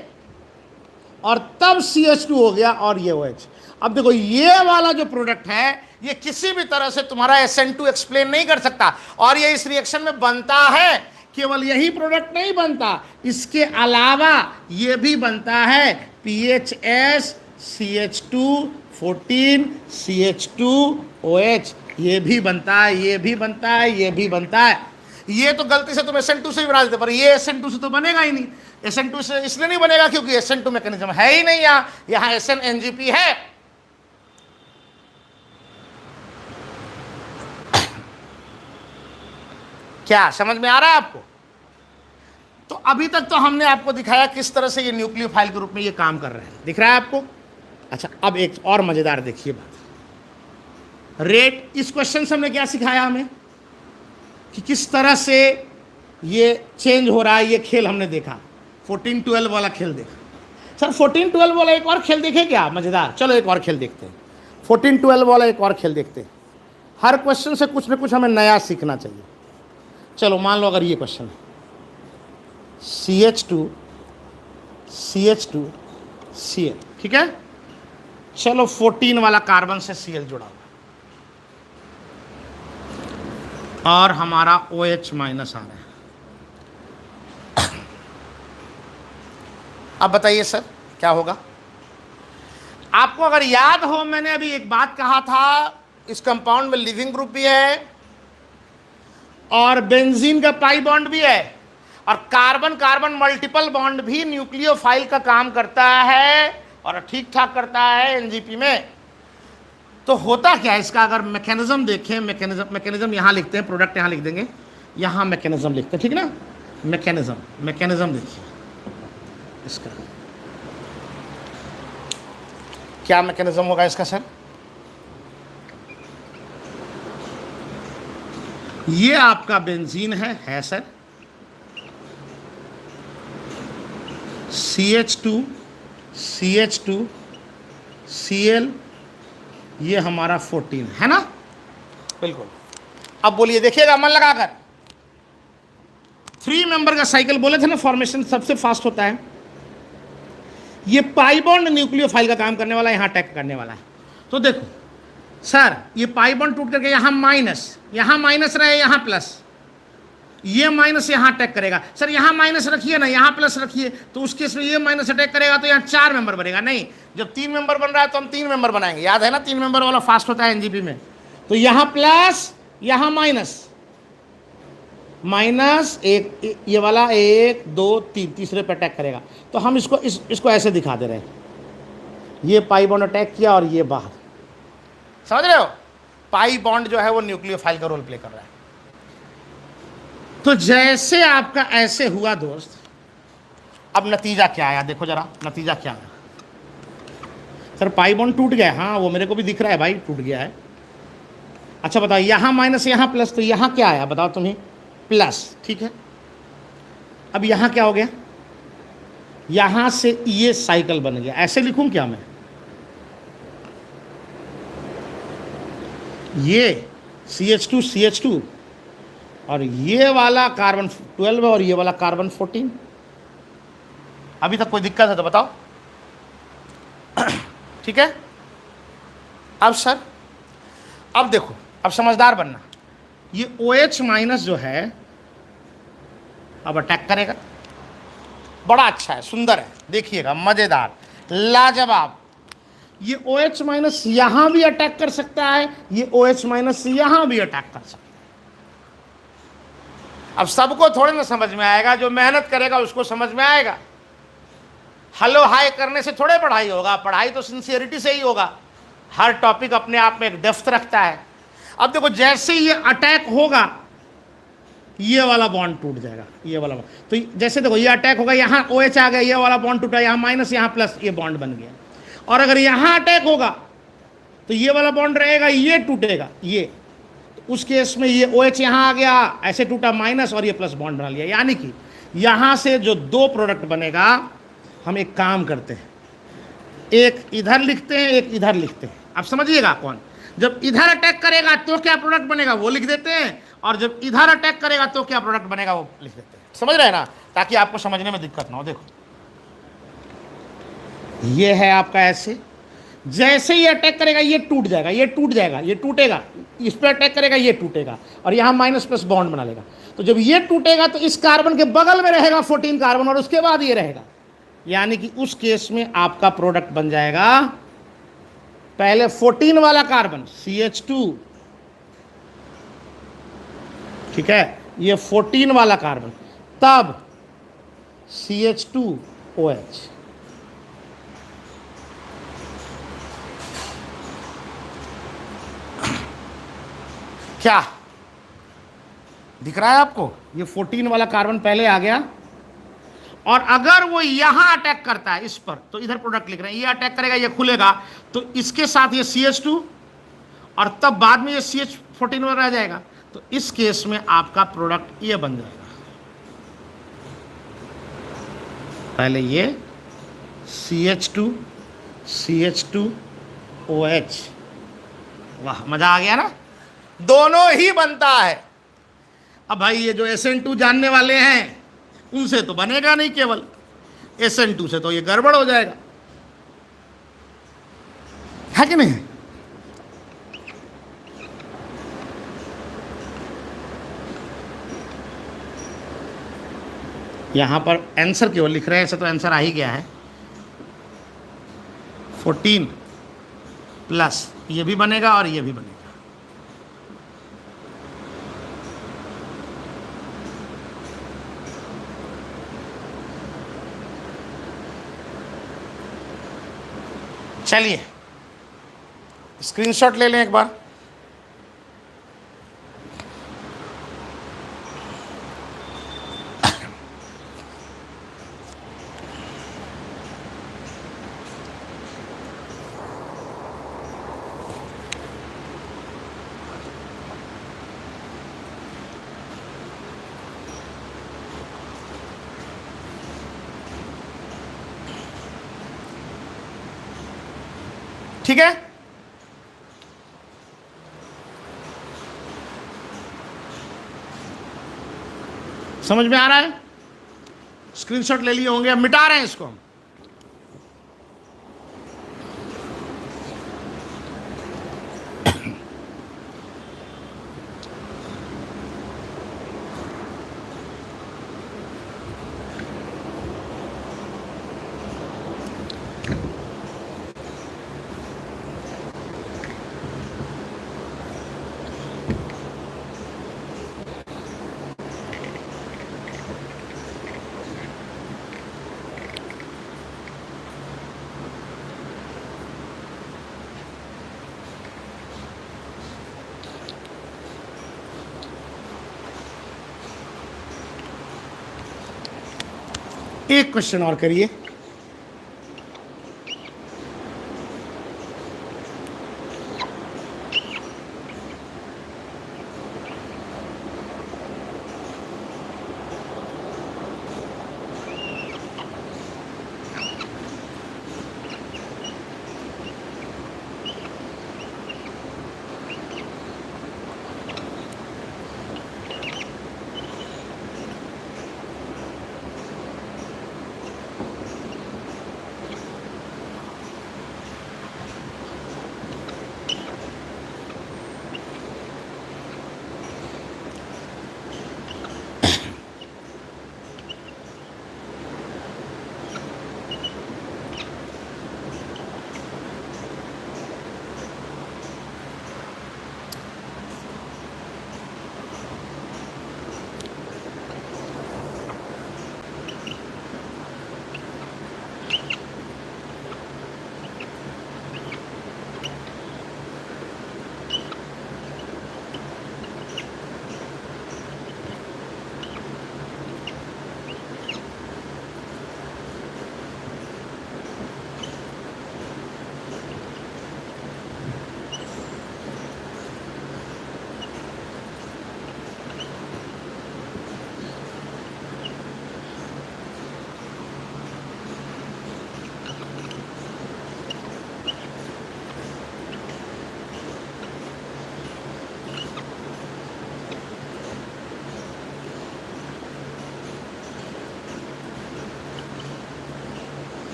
और तब CH2 हो गया और ये OH। अब देखो, ये वाला जो प्रोडक्ट है ये किसी भी तरह से तुम्हारा SN2 एक्सप्लेन नहीं कर सकता, और ये इस रिएक्शन में बनता है। केवल यही प्रोडक्ट नहीं बनता, इसके अलावा ये भी बनता है PHS CH2 14 CH2 OH, ये भी बनता है, ये भी बनता है, ये भी बनता है। ये तो गलती से तुम SN2 से ही बना देते, पर ये SN2 से तो बनेगा ही नहीं। SN2 से इसलिए नहीं बनेगा क्योंकि SN2 मैकेनिज्म है ही नहीं, यहाँ SN-NGP है। क्या समझ में आ रहा है आपको? तो अभी तक तो हमने आपको दिखाया किस तरह से ये न्यूक्लियोफाइल के रूप में ये काम कर रहे हैं, दिख रहा है आपको? अच्छा, अब एक और मजेदार देखिए बात, रेट। इस क्वेश्चन से हमने क्या सिखाया हमें कि किस तरह से ये चेंज हो रहा है, ये खेल हमने देखा, 14-12 वाला खेल देखा। सर 14-12 वाला एक और खेल देखे क्या, मजेदार? चलो एक और खेल देखते हैं। 14-12 वाला एक और खेल देखते हैं। हर क्वेश्चन से कुछ ना कुछ हमें नया सीखना चाहिए। चलो मान लो अगर ये क्वेश्चन है CH2 CH2 Cl, ठीक है। चलो 14 वाला कार्बन से Cl जुड़ा हुआ और हमारा OH माइनस आ रहा है। अब बताइए सर क्या होगा। आपको अगर याद हो, मैंने अभी एक बात कहा था, इस कंपाउंड में लिविंग ग्रुप भी है और बेंजीन का पाई बॉन्ड भी है और कार्बन कार्बन मल्टीपल बॉन्ड भी न्यूक्लियोफाइल का काम करता है और ठीक ठाक करता है एनजीपी में। तो होता क्या है इसका, अगर मैकेनिज्म देखें, मैकेनिज्म यहां लिखते हैं, प्रोडक्ट यहां लिख देंगे, यहां मैकेनिज्म लिखते हैं, ठीक ना। मैकेनिज्म देखिए इसका क्या मैकेनिज्म होगा इसका सर। ये आपका बेंजीन है सर, CH2 Cl, ये हमारा 14 है ना, बिल्कुल। अब बोलिए, देखिएगा मन लगाकर, 3 मेंबर का साइकिल बोले थे ना, फॉर्मेशन सबसे फास्ट होता है। ये पाई बॉन्ड न्यूक्लियोफाइल का काम करने वाला है, यहां अटैक करने वाला है। तो देखो सर, ये पाई बॉन्ड टूट करके यहां माइनस रहे, यहां प्लस, ये माइनस यहां अटैक करेगा। सर यहां माइनस रखिए ना, यहां प्लस रखिए, तो उस केस में ये माइनस अटैक करेगा तो यहां 4 मेंबर बनेगा। नहीं, जब 3 मेंबर बन रहा है तो हम 3 मेंबर बनाएंगे, याद है ना, 3 मेंबर वाला फास्ट होता है एनजीपी में। तो यहां प्लस, यहां माइनस एक, ये वाला 1 2 3 तीसरे पे अटैक करेगा। तो हम इसको ऐसे दिखा दे रहे हैं, ये पाई बॉन्ड अटैक किया और ये बाहर, समझ रहे हो। पाई बॉन्ड जो है वो न्यूक्लियोफाइल का रोल प्ले कर रहा है। तो जैसे आपका ऐसे हुआ दोस्त, अब नतीजा क्या आया, देखो जरा नतीजा क्या आया। सर पाई बॉन्ड टूट गया, हाँ वो मेरे को भी दिख रहा है भाई, टूट गया है। अच्छा बताओ, यहां माइनस यहां प्लस, तो यहां क्या आया बताओ तुम्हें, प्लस, ठीक है। अब यहां क्या हो गया, यहां से ये साइकिल बन गया। ऐसे लिखूं क्या मैं, ये CH2 और ये वाला कार्बन 12 और ये वाला कार्बन 14। अभी तक कोई दिक्कत है तो बताओ, ठीक है। अब सर, अब देखो, अब समझदार बनना, ये OH माइनस जो है अब अटैक करेगा। बड़ा अच्छा है, सुंदर है, देखिएगा, मजेदार, लाजवाब। ये OH माइनस यहां भी अटैक कर सकता है, ये OH माइनस यहां भी अटैक कर सकता है। अब सबको थोड़े ना समझ में आएगा, जो मेहनत करेगा उसको समझ में आएगा। हलो हाय करने से थोड़े पढ़ाई होगा, पढ़ाई तो सिंसियरिटी से ही होगा। हर टॉपिक अपने आप में एक डेप्थ रखता है। अब देखो, जैसे ये अटैक होगा, ये वाला बॉन्ड टूट जाएगा, ये वाला बॉन्ड। तो जैसे देखो, ये अटैक होगा, यहां OH आ गया, ये वाला बॉन्ड टूटा, यहां माइनस यहां प्लस, ये बॉन्ड बन गया। और अगर यहां अटैक होगा तो ये वाला बॉन्ड रहेगा, ये टूटेगा, ये, उस केस में ये OH यहां आ गया, ऐसे टूटा माइनस और ये प्लस बॉन्ड बना लिया। यानी कि यहां से जो 2 प्रोडक्ट बनेगा, हम एक काम करते हैं, एक इधर लिखते हैं, एक इधर लिखते हैं। आप समझिएगा कौन, जब इधर अटैक करेगा तो क्या प्रोडक्ट बनेगा वो लिख देते हैं, और जब इधर अटैक करेगा तो क्या प्रोडक्ट बनेगा वो लिख देते हैं। समझ रहे हैं ना, ताकि आपको समझने में दिक्कत ना हो। देखो ये है आपका ऐसे, जैसे ये अटैक करेगा ये टूट जाएगा, ये टूट जाएगा, ये टूटेगा, इस पर अटैक करेगा ये टूटेगा, और यहां माइनस प्लस बॉन्ड बना लेगा। तो जब ये टूटेगा तो इस कार्बन के बगल में रहेगा 14 कार्बन, और उसके बाद ये रहेगा। यानी कि उस केस में आपका प्रोडक्ट बन जाएगा, पहले 14 वाला कार्बन CH2, ठीक है, ये 14 वाला कार्बन, तब CH2OH। क्या दिख रहा है आपको, ये 14 वाला कार्बन पहले आ गया, और अगर वो यहां अटैक करता है इस पर, तो इधर प्रोडक्ट लिख रहे हैं, ये अटैक करेगा, ये खुलेगा, तो इसके साथ ये CH2, और तब बाद में ये CH14 रह जाएगा। तो इस केस में आपका प्रोडक्ट ये बन जाएगा, पहले ये CH2OH, वाह, मजा आ गया ना, दोनों ही बनता है। अब भाई ये जो SN2 जानने वाले हैं उनसे तो बनेगा नहीं, केवल SN2 से तो ये गड़बड़ हो जाएगा, है कि नहीं? यहां पर आंसर केवल लिख रहे हैं, ऐसे तो आंसर आ ही गया है। 14 प्लस ये भी बनेगा और ये भी बनेगा। चलिए स्क्रीनशॉट ले लें एक बार। ठीक है, समझ में आ रहा है? स्क्रीनशॉट ले लिए होंगे, अब मिटा रहे हैं इसको हम। एक क्वेश्चन और करिए।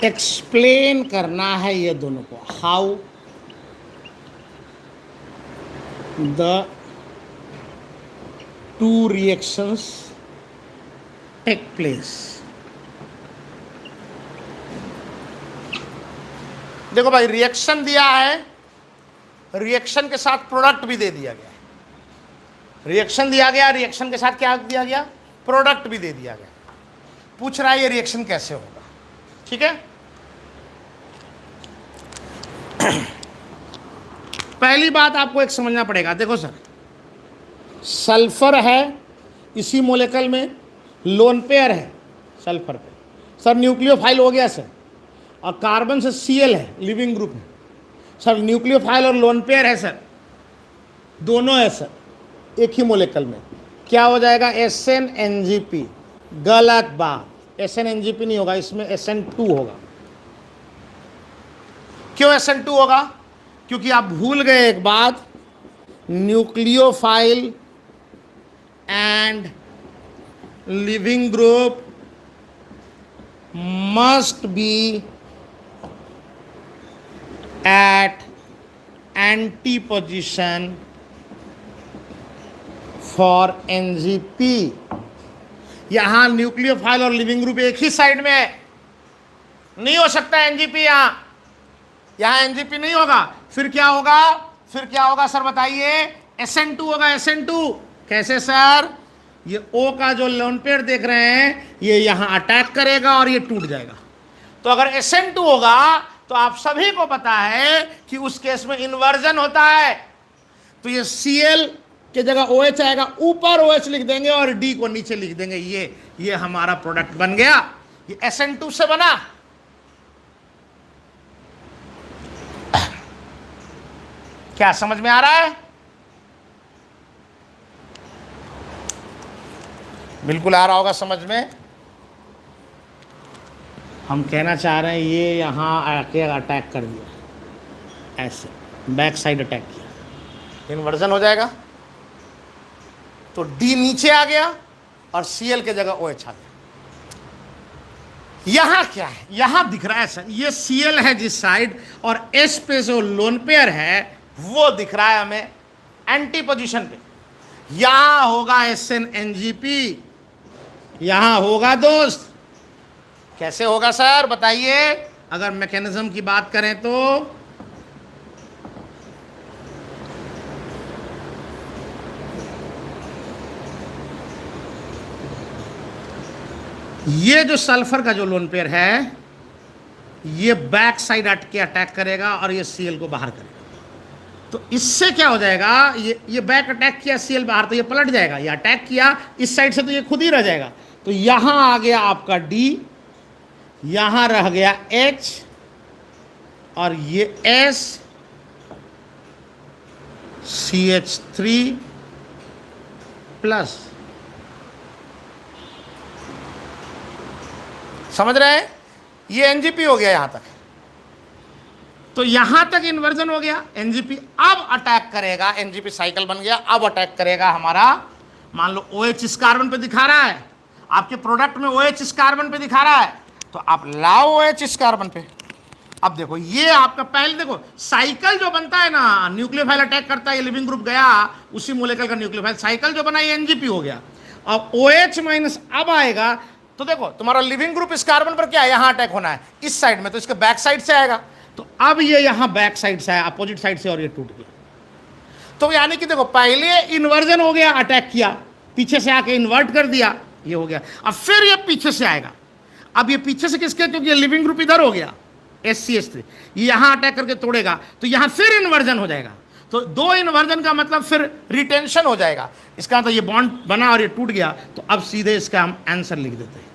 एक्सप्लेन करना है ये दोनों को, how the two reactions take place. देखो भाई, रिएक्शन दिया है, रिएक्शन के साथ प्रोडक्ट भी दे दिया गया है। रिएक्शन दिया गया, रिएक्शन के साथ क्या दिया गया, प्रोडक्ट भी दे दिया गया। पूछ रहा है ये रिएक्शन कैसे होगा, ठीक है। पहली बात आपको एक समझना पड़ेगा, देखो सर, सल्फर है इसी मोलेकल में, लोन पेयर है सल्फर पे, सर न्यूक्लियोफाइल हो गया सर, और कार्बन से Cl है लिविंग ग्रुप में, सर न्यूक्लियोफाइल और लोन पेयर है सर, दोनों एस एक ही मोलेकल में, क्या हो जाएगा? SnNgP। गलत बात, SnNgP नहीं होगा, इसमें SN2 होगा। क्यों SN2 होगा? क्योंकि आप भूल गए एक बात, nucleophile and leaving group must be at antiposition for NgP। यहां न्यूक्लियोफाइल और लिविंग ग्रुप एक ही साइड में है, नहीं हो सकता एनजीपी। यहां एनजीपी नहीं होगा। फिर क्या होगा? फिर क्या होगा सर बताइए? SN2 होगा। SN2 कैसे सर? ये O का जो लोन पेयर देख रहे हैं, ये यहां अटैक करेगा और ये टूट जाएगा। तो अगर SN2 होगा तो आप सभी को पता है कि उस केस में इन्वर्जन होता है। तो ये Cl के जगह OH आएगा, ऊपर OH लिख देंगे और D को नीचे लिख देंगे। ये हमारा प्रोडक्ट बन गया। ये SN2 से बना। क्या समझ में आ रहा है? बिल्कुल आ रहा होगा समझ में। हम कहना चाह रहे हैं ये यहां आके अटैक कर दिया, ऐसे बैक साइड अटैक किया, इन्वर्जन हो जाएगा। तो D नीचे आ गया और Cl के जगह OH आ गया। यहां क्या है? यहां दिख रहा है सर, ये Cl है जिस साइड, और S पे जो लोन पेयर है वो दिख रहा है हमें एंटी पोजीशन पे। यहां होगा SnNgP, यहां होगा दोस्त। कैसे होगा सर बताइए? अगर मैकेनिज्म की बात करें तो ये जो सल्फर का जो लोन पेयर है, ये बैक साइड के अटैक करेगा और ये Cl को बाहर करेगा। तो इससे क्या हो जाएगा? ये बैक अटैक किया, Cl बाहर, तो ये पलट जाएगा। ये अटैक किया इस साइड से, तो ये खुद ही रह जाएगा। तो यहां आ गया आपका D, यहां रह गया H, और ये S CH3 प्लस। समझ रहे हैं? ये एनजीपी हो गया यहां तक। तो यहां तक इन्वर्जन हो गया। एनजीपी अब अटैक करेगा, एनजीपी साइकिल बन गया। अब अटैक करेगा हमारा, मान लो OH इस कार्बन पे दिखा रहा है, आपके प्रोडक्ट में OH इस कार्बन पे दिखा रहा है, तो आप लाओ OH इस कार्बन पे। अब देखो ये आपका, पहले देखो साइकिल जो बनता है ना, न्यूक्लियोफाइल अटैक करता है, ये लिविंग ग्रुप गया, उसी मोलेकुलर का न्यूक्लियोफाइल साइकिल जो बना, ये एनजीपी हो गया। अब OH माइनस अब आएगा, तो देखो तुम्हारा लिविंग ग्रुप इस कार्बन पर क्या है, यहां अटैक होना है इस साइड में, तो इसके बैक साइड से आएगा। तो अब ये यहां बैक साइड से आया, अपोजिट साइड से, और ये टूट गया। तो यानी कि देखो पहले इन्वर्जन हो गया, अटैक किया, पीछे से आके इन्वर्ट कर दिया, ये हो गया। अब फिर ये पीछे से आएगा। अब ये पीछे से किसके? क्योंकि ये लिविंग ग्रुप इधर हो गया, SCH3, ये यहां अटैक करके तोड़ेगा, तो यहां फिर इन्वर्जन हो जाएगा। तो दो इन्वर्जन का मतलब फिर रिटेंशन हो जाएगा। इसका मतलब ये बॉन्ड बना और ये टूट गया। तो अब सीधे इसका हम आंसर लिख देते हैं।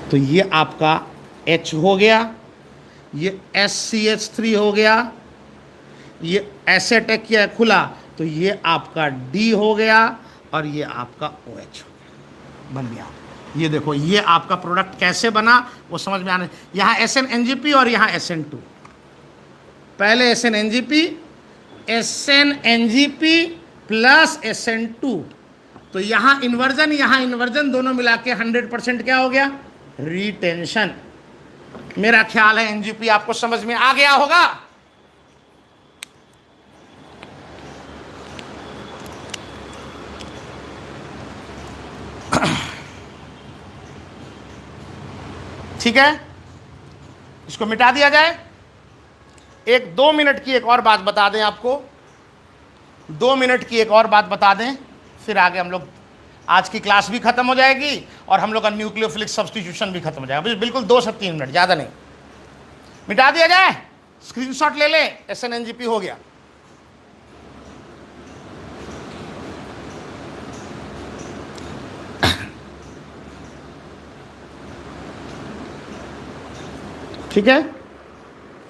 तो ये आपका H हो गया, ये SCH3 हो गया, ये ऐसे अटैक किया है खुला, तो ये आपका D हो गया, और ये आपका OH हो गया, बन गया। ये देखो ये आपका प्रोडक्ट कैसे बना वो समझ में आने। यहाँ SnNgP और यहाँ SN2। पहले SnNgP प्लस SN2, तो यहाँ इन्वर्जन दोनों मिला के 100% क्या हो गया? रिटेंशन। मेरा ख्याल है NgP आपको समझ में आ गया होगा। ठीक है, इसको मिटा दिया जाए। 2 मिनट की एक और बात बता दें आपको, 2 मिनट की एक और बात बता दें, फिर आगे हम लोग, आज की क्लास भी खत्म हो जाएगी और हम लोग का न्यूक्लियोफिलिक सब्स्टिट्यूशन भी खत्म हो जाएगा। बिल्कुल 2 से 3 मिनट, ज़्यादा नहीं। मिटा दिया जाए, स्क्रीनशॉट ले ले। SnNgP हो गया। ठीक है,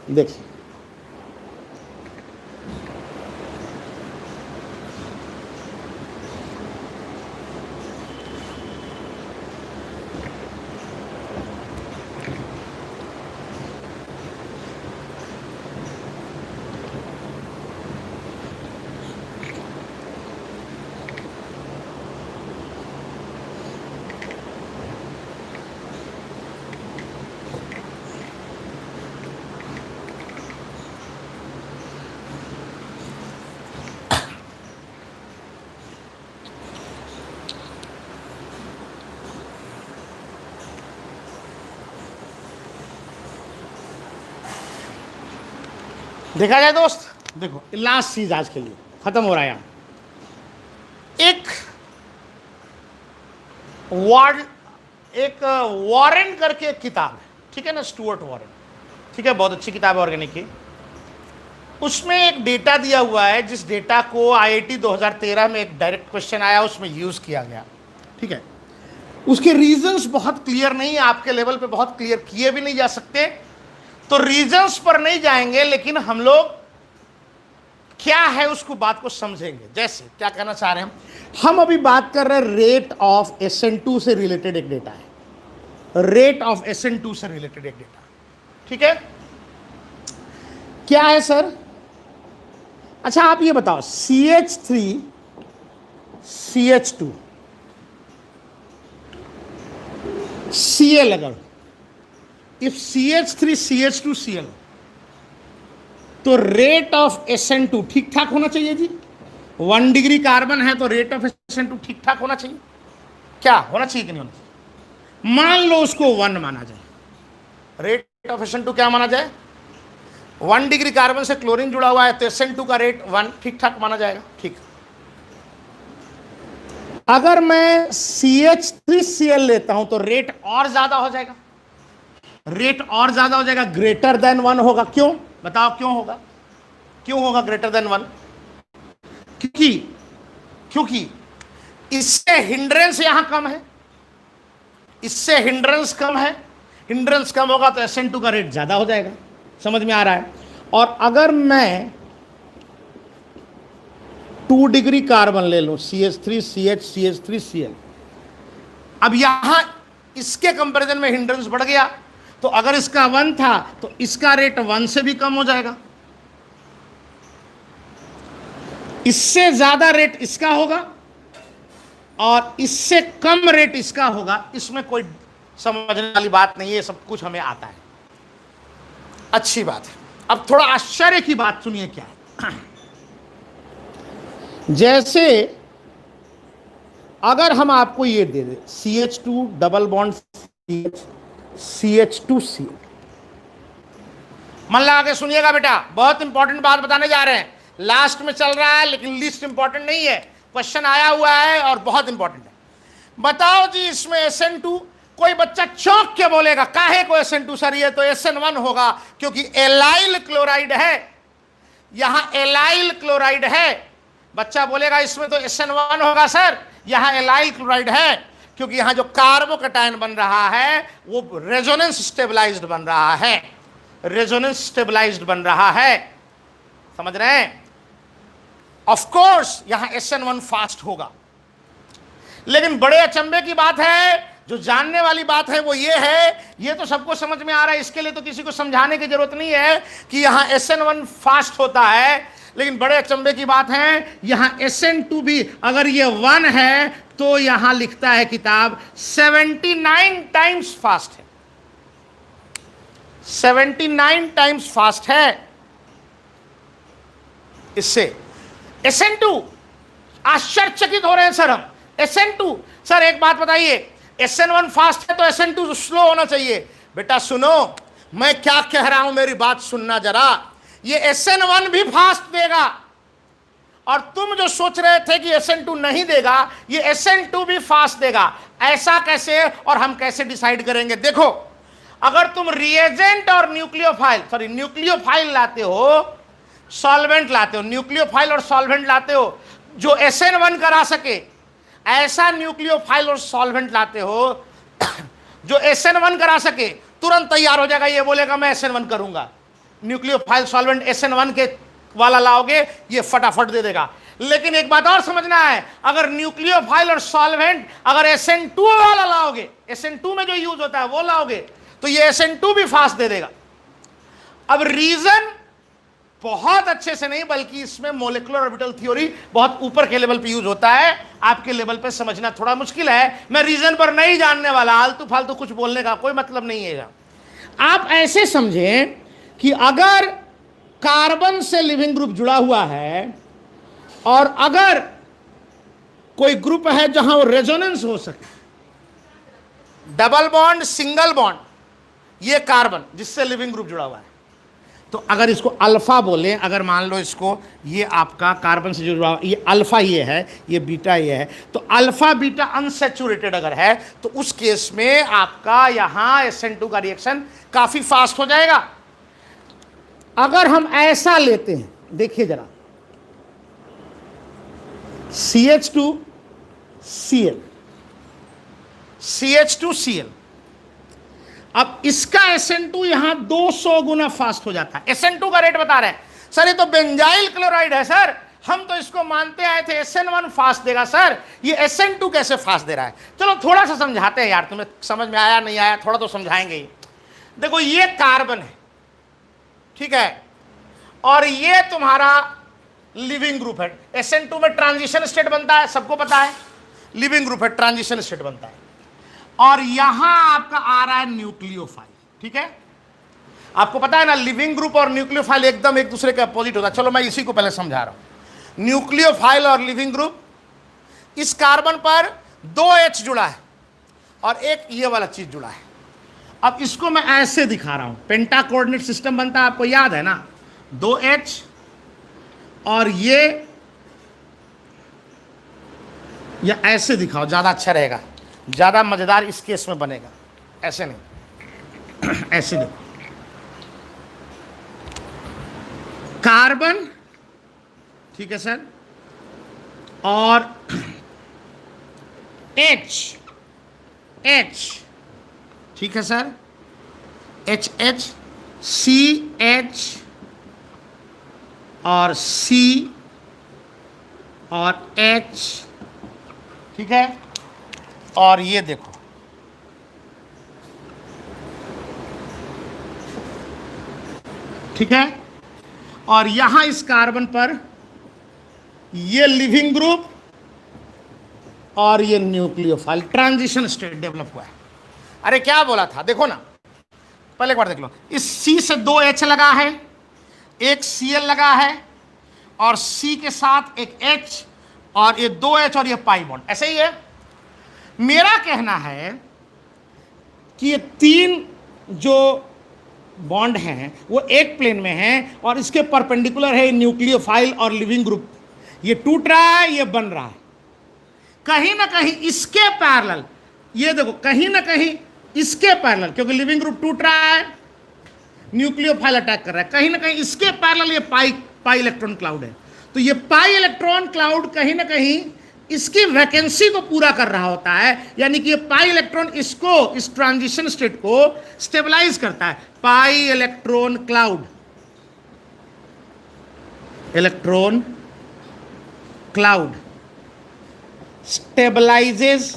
देखिए देखा जाए दोस्त, देखो लास्ट चीज आज के लिए खत्म हो रहा है। एक वॉरेन करके एक किताब है, ठीक है ना, स्टुअर्ट वॉरेन, ठीक है, बहुत अच्छी किताब है ऑर्गेनिक की। उसमें एक डेटा दिया हुआ है, जिस डेटा को आईआईटी 2013 में एक डायरेक्ट क्वेश्चन आया, उसमें यूज किया गया, ठीक है। उसके रीजंस बहुत क्लियर नहीं है, आपके लेवल पे बहुत क्लियर किए भी नहीं जा सकते, तो रीजंस पर नहीं जाएंगे, लेकिन हम लोग क्या है उसको बात को समझेंगे। जैसे क्या कहना चाह रहे हैं हम अभी बात कर रहे हैं रेट ऑफ SN2 से रिलेटेड एक डेटा है, रेट ऑफ SN2 से रिलेटेड एक डेटा, ठीक है। क्या है सर? अच्छा आप ये बताओ, CH3 CH2 Cl, अगर इफ CH3 CH2 Cl, तो रेट ऑफ SN2 ठीक ठाक होना चाहिए जी। 1 डिग्री कार्बन है तो रेट ऑफ SN2 ठीक ठाक होना चाहिए। क्या होना चाहिए कि नहीं होना चाहिए? मान लो उसको 1 माना जाए, रेट ऑफ SN2 क्या माना जाए? 1 डिग्री कार्बन से क्लोरीन जुड़ा हुआ है तो SN2 का रेट 1 ठीक ठाक माना जाएगा, ठीक। अगर मैं CH3Cl लेता हूं तो रेट और ज्यादा हो जाएगा, रेट और ज्यादा हो जाएगा, ग्रेटर देन 1 होगा। क्यों बताओ, क्यों होगा? क्यों होगा ग्रेटर देन 1? क्योंकि इससे हिंड्रेंस यहां कम है, इससे हिंड्रेंस कम है, हिंड्रेंस कम होगा तो SN2 का रेट ज्यादा हो जाएगा। समझ में आ रहा है? और अगर मैं 2 डिग्री कार्बन ले लूं, CH3CH CH3Cl, अब यहां इसके कंपैरिजन में हिंड्रेंस बढ़ गया, तो अगर इसका 1 था तो इसका रेट 1 से भी कम हो जाएगा, इससे ज्यादा रेट इसका होगा और इससे कम रेट इसका होगा। इसमें कोई समझने वाली बात नहीं है, सब कुछ हमें आता है, अच्छी बात है। अब थोड़ा आश्चर्य की बात सुनिए क्या है। जैसे अगर हम आपको ये दे दें CH2 डबल बॉन्ड CH2Cl, मन लगा के सुनिएगा बेटा, बहुत इंपॉर्टेंट बात बताने जा रहे हैं, लास्ट में चल रहा है लेकिन लिस्ट इंपॉर्टेंट नहीं है, क्वेश्चन आया हुआ है और बहुत इंपॉर्टेंट है। बताओ जी, इसमें SN2, कोई बच्चा चौंक के बोलेगा काहे को SN2 सर, ये तो SN1 होगा क्योंकि एलाइल क्लोराइड है, यहां एलाइल क्लोराइड है। बच्चा बोलेगा इसमें तो SN1 होगा सर, यहां एलाइल क्लोराइड है क्योंकि यहां जो कार्बोकैटायन बन रहा है वो रेजोनेंस स्टेबलाइज्ड बन रहा है, रेजोनेंस स्टेबलाइज्ड बन रहा है, समझ रहे हैं? ऑफ कोर्स यहां SN1 फास्ट होगा। लेकिन बड़े अचंभे की बात है, जो जानने वाली बात है वो ये है, ये तो सबको समझ में आ रहा है, इसके लिए तो किसी को समझाने की जरूरत नहीं है कि यहां SN1 फास्ट होता है। लेकिन बड़े अचंभे की बात है, यहां SN2 भी अगर ये 1 है तो यहां लिखता है किताब 79 टाइम्स फास्ट है, 79 टाइम्स फास्ट है इससे। SN2 आश्चर्यचकित हो रहे हैं सर हम, SN2 सर एक बात बताइए, SN1 फास्ट है तो SN2 स्लो होना चाहिए। बेटा सुनो, मैं क्या कह रहा हूं, मेरी बात सुनना जरा। ये SN1 भी फास्ट देगा, और तुम जो सोच रहे थे कि SN2 नहीं देगा, ये SN2 भी फास्ट देगा। ऐसा कैसे और हम कैसे डिसाइड करेंगे? देखो, अगर तुम रिएजेंट और न्यूक्लियोफाइल लाते हो, सॉल्वेंट लाते हो, न्यूक्लियोफाइल और सॉल्वेंट लाते हो जो SN1 करा सके, ऐसा न्यूक्लियोफाइल और सॉल्वेंट लाते हो जो SN1 करा सके, तुरंत तैयार हो जाएगा, ये बोलेगा मैं SN1 करूंगा। न्यूक्लियोफाइल सॉल्वेंट SN1 के वाला लाओगे, ये फटाफट दे देगा। लेकिन एक बात और समझना है, अगर न्यूक्लियोफाइल और सॉल्वेंट अगर SN2 वाला लाओगे, SN2 में जो यूज होता है वो लाओगे, तो ये SN2 भी फास्ट दे देगा। अब रीजन बहुत अच्छे से नहीं, बल्कि इसमें मोलिकुलर ऑर्बिटल थ्योरी बहुत ऊपर के लेवल पे यूज होता है, आपके लेवल पे समझना थोड़ा मुश्किल है। मैं रीजन पर नहीं जानने वाला, आलतू फालतू कुछ बोलने का कोई मतलब नहीं है। आप ऐसे समझें कि अगर कार्बन से लिविंग ग्रुप जुड़ा हुआ है और अगर कोई ग्रुप है जहां वो रेजोनेंस हो सके, डबल बॉन्ड, सिंगल बॉन्ड, ये कार्बन जिससे लिविंग ग्रुप जुड़ा हुआ है, तो अगर इसको अल्फा बोले, अगर मान लो इसको, ये आपका कार्बन से जुड़ा, ये अल्फा ये है, ये बीटा ये है, तो अल्फा बीटा अनसैचुरेटेड अगर है तो उस केस में आपका यहां SN2 का रिएक्शन काफी फास्ट हो जाएगा। अगर हम ऐसा लेते हैं, देखिए जरा, CH2Cl, CH2Cl, अब इसका SN2 यहां 200 गुना फास्ट हो जाता है। SN2 का रेट बता रहे हैं सर, ये तो बेंजाइल क्लोराइड है सर, हम तो इसको मानते आए थे SN1 फास्ट देगा सर, ये SN2 कैसे फास्ट दे रहा है? चलो थोड़ा सा समझाते हैं यार, तुम्हें समझ में आया नहीं आया थोड़ा तो समझाएंगे ही। देखो ये कार्बन है, ठीक है, और ये तुम्हारा लिविंग ग्रुप है। SN2 में ट्रांजिशन स्टेट बनता है, सबको पता है, लिविंग ग्रुप है, ट्रांजिशन स्टेट बनता है, और यहां आपका आ रहा है न्यूक्लियोफाइल, ठीक है। आपको पता है ना, लिविंग ग्रुप और न्यूक्लियोफाइल एकदम एक दूसरे के अपोजिट होता है। चलो मैं इसी को पहले समझा रहा हूं। न्यूक्लियोफाइल और लिविंग ग्रुप, इस कार्बन पर 2H जुड़ा है और एक ये वाला चीज जुड़ा है। अब इसको मैं ऐसे दिखा रहा हूं, पेंटा कोऑर्डिनेट सिस्टम बनता है, आपको याद है ना, 2H और ये, या ऐसे दिखाओ ज्यादा अच्छा रहेगा, ज्यादा मजेदार इस केस में बनेगा, ऐसे नहीं, ऐसे देखो, कार्बन, ठीक है सर, और H, ठीक है सर, HH, CH और C और H, ठीक है, और ये देखो, ठीक है, और यहां इस कार्बन पर ये लिविंग ग्रुप और ये न्यूक्लियोफाइल, ट्रांजिशन स्टेट डेवलप हुआ है। अरे क्या बोला था, देखो ना, पहले एक बार देख लो, इस C से 2H लगा है, एक Cl लगा है, और C के साथ एक H, और ये 2H और ये पाई बॉन्ड, ऐसे ही है। मेरा कहना है कि ये तीन जो बॉन्ड हैं वो एक प्लेन में हैं और इसके परपेंडिकुलर है न्यूक्लियोफाइल और लिविंग ग्रुप। ये टूट रहा है, ये बन रहा है, कहीं ना कहीं इसके पैरेलल, ये देखो कहीं ना कहीं इसके पैरेलल, क्योंकि लिविंग ग्रुप टूट रहा है, न्यूक्लियोफाइल अटैक कर रहा है, कहीं ना कहीं इसके पैरेलल ये पाई इलेक्ट्रॉन क्लाउड है। तो ये पाई इलेक्ट्रॉन क्लाउड कहीं ना कहीं इसकी वैकेंसी को पूरा कर रहा होता है, यानी कि ये पाई इलेक्ट्रॉन इसको, इस ट्रांजिशन स्टेट को स्टेबलाइज करता है। Pi electron cloud, electron cloud stabilises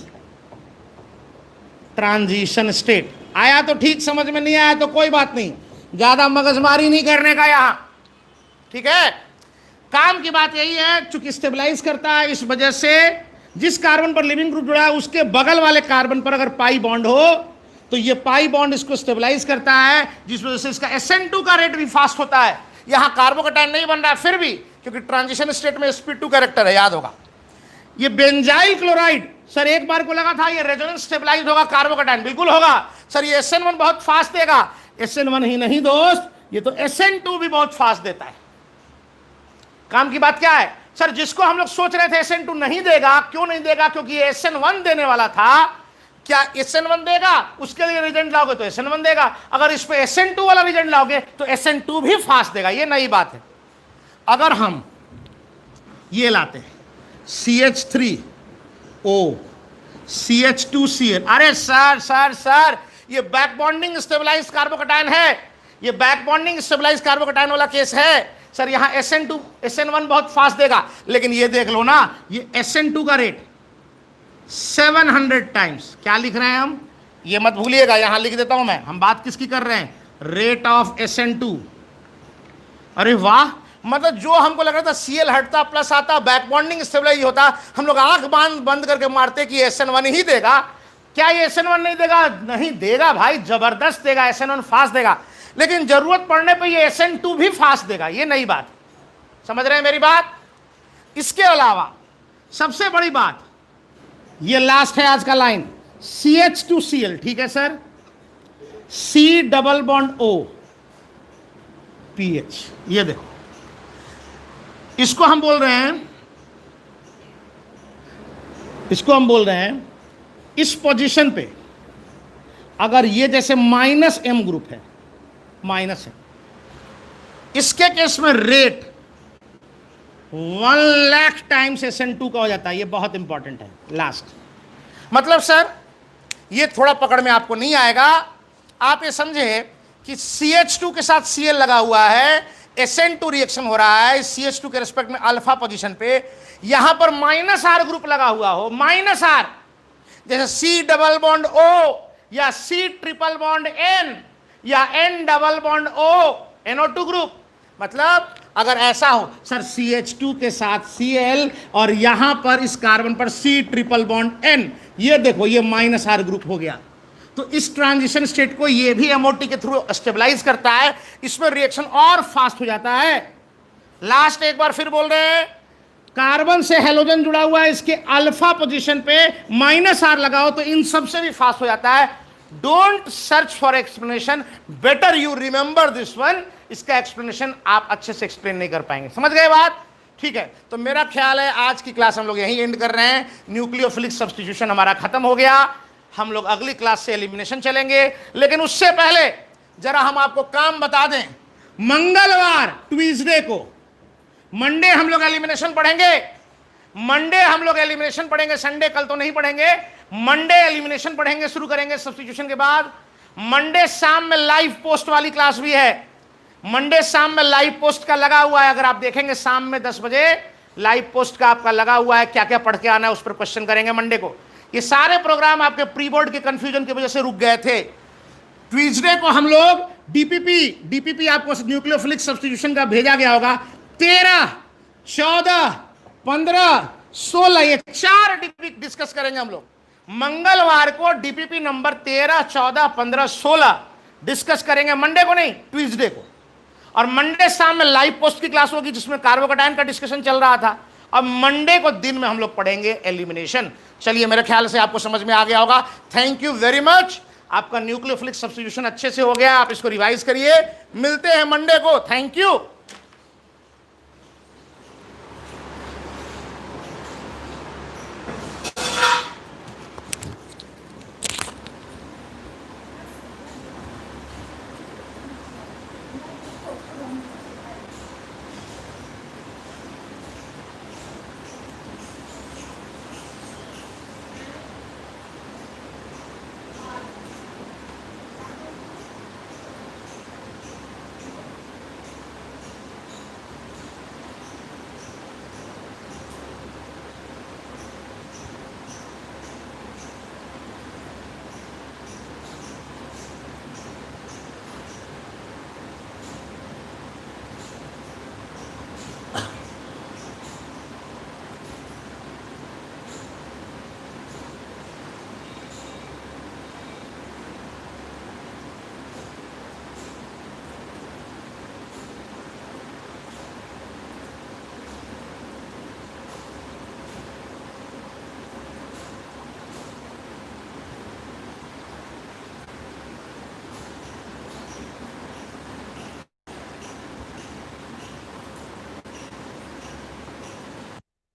transition state. आया तो ठीक, समझ में नहीं आया तो कोई बात नहीं, ज्यादा मगजमारी नहीं करने का यहां, ठीक है। काम की बात यही है, चूंकि स्टेबलाइज करता है, इस वजह से जिस कार्बन पर लिविंग ग्रुप जुड़ा है उसके बगल वाले कार्बन पर अगर पाई बॉन्ड हो तो ये पाई बॉन्ड इसको स्टेबलाइज करता है, जिस वजह से इसका SN2 का रेट भी फास्ट होता है। यहां कार्बोकैटायन नहीं बन रहा है फिर भी, क्योंकि ट्रांजिशन स्टेट में sp2 कैरेक्टर है, याद होगा। ये बेंजाइल क्लोराइड, सर एक बार को लगा था ये रेजोनेंस स्टेबलाइज होगा कार्बोकैटायन, बिल्कुल होगा सर। ये SN1 बहुत फास्ट देगा, SN1 ही नहीं दोस्त, ये तो SN2 भी बहुत फास्ट देता है। काम की बात क्या है सर, जिसको हम लोग सोच रहे थे SN2 नहीं देगा, क्यों नहीं देगा? क्योंकि ये SN1 देने वाला था। क्या SN1 देगा? उसके लिए रिजल्ट लाओगे तो SN1 देगा, अगर इस पे SN2 वाला रिजल्ट लाओगे तो SN2 भी फास्ट देगा, ये नई बात है। अगर हम ये लाते हैं CH3O CH2Cl, अरे सर ये बैक बॉन्डिंग स्टेबलाइज कार्बोकैटायन है, ये बैक बॉन्डिंग स्टेबलाइज कार्बोकैटायन वाला केस है सर। यहां SN1 बहुत फास्ट देगा, लेकिन ये देख लो ना, ये SN2 का रेट 700 टाइम्स। क्या लिख रहे हैं हम, ये मत भूलिएगा, यहां लिख देता हूं मैं, हम बात किसकी कर रहे हैं, रेट ऑफ SN2। अरे वाह, मतलब जो हमको लग रहा था Cl हटता प्लस आता, बैक बॉन्डिंग स्टेबलाइज होता, हम लोग आंख बंद करके मारते कि SN1 ही देगा। क्या ये SN1 नहीं देगा? नहीं देगा भाई, जबरदस्त देगा, SN1 फास्ट देगा, लेकिन जरूरत पड़ने पे ये SN2 भी फास्ट देगा, ये नई बात। समझ रहे हैं मेरी बात? इसके अलावा सबसे बड़ी बात, ये लास्ट है आज का लाइन, CH2Cl, ठीक है sir, C double bond O pH. ये देखो, इसको हम बोल रहे हैं, इस पोजीशन पे अगर ये जैसे -m ग्रुप है, -m, इसके केस में रेट 1 लाख टाइम्स SN2 का हो जाता है। ये बहुत इंपॉर्टेंट है। लास्ट मतलब सर ये थोड़ा पकड़ में आपको नहीं आएगा। आप ये समझे कि CH2 के साथ Cl लगा हुआ है, SN2 रिएक्शन हो रहा है CH2 के रिस्पेक्ट में अल्फा पोजीशन पे, यहां पर -R ग्रुप लगा हुआ हो, -R, जैसे C डबल बॉन्ड O या C ट्रिपल बॉन्ड N या N double bond O, NO2 group. मतलब अगर ऐसा हो सर CH2 के साथ Cl और यहां पर इस कार्बन पर C ट्रिपल बॉन्ड N, ये देखो ये -R ग्रुप हो गया, तो इस ट्रांजिशन स्टेट को ये भी MOT के थ्रू स्टेबलाइज करता है, इसमें रिएक्शन और फास्ट हो जाता है। लास्ट एक बार फिर बोल रहे हैं, कार्बन से हेलोजन जुड़ा हुआ है, इसके अल्फा पोजीशन पे -R लगाओ तो इन सबसे भी फास्ट हो जाता है। Don't search for explanation, better you remember this one. इसका एक्सप्लेनेशन आप अच्छे से एक्सप्लेन नहीं कर पाएंगे। समझ गए बात? ठीक है, तो मेरा ख्याल है आज की क्लास हम लोग यहीं एंड कर रहे हैं। न्यूक्लियोफिलिक सब्स्टिट्यूशन हमारा खत्म हो गया। हम लोग अगली क्लास से एलिमिनेशन चलेंगे, लेकिन उससे पहले जरा हम आपको काम बता दें। मंगलवार ट्यूसडे को, मंडे हम लोग एलिमिनेशन पढ़ेंगे, संडे कल तो नहीं पढ़ेंगे, मंडे एलिमिनेशन पढ़ेंगे, शुरू करेंगे सब्स्टिट्यूशन के बाद। मंडे शाम में लाइव पोस्ट वाली क्लास भी है, मंडे शाम में लाइव पोस्ट का लगा हुआ है। अगर आप देखेंगे शाम में 10 बजे लाइव पोस्ट का आपका लगा हुआ है, क्या क्या पढ़ के आना है उस पर क्वेश्चन करेंगे मंडे को। ये सारे प्रोग्राम आपके प्री बोर्ड के कंफ्यूजन की वजह से रुक गए थे। ट्यूसडे को हम लोग डीपीपी आपको न्यूक्लियोफिलिक सब्स्टिट्यूशन का भेजा गया होगा, 13, 14, 15, 16, ये 4 डीपीपी डिस्कस करेंगे हम लोग। मंगलवार को डीपीपी नंबर 13, 14, 15, 16 डिस्कस करेंगे, मंडे को नहीं, ट्यूसडे को। और मंडे शाम में लाइव पोस्ट की क्लास होगी जिसमें कार्बोकैटायन का डिस्कशन चल रहा था। अब मंडे को दिन में हम लोग पढ़ेंगे एलिमिनेशन। चलिए, मेरे ख्याल से आपको समझ में आ गया होगा। Thank you very much. आपका न्यूक्लियोफिलिक सब्स्टिट्यूशन अच्छे से हो गया, आप इसको रिवाइज करिए। मिलते हैं मंडे को। Thank you.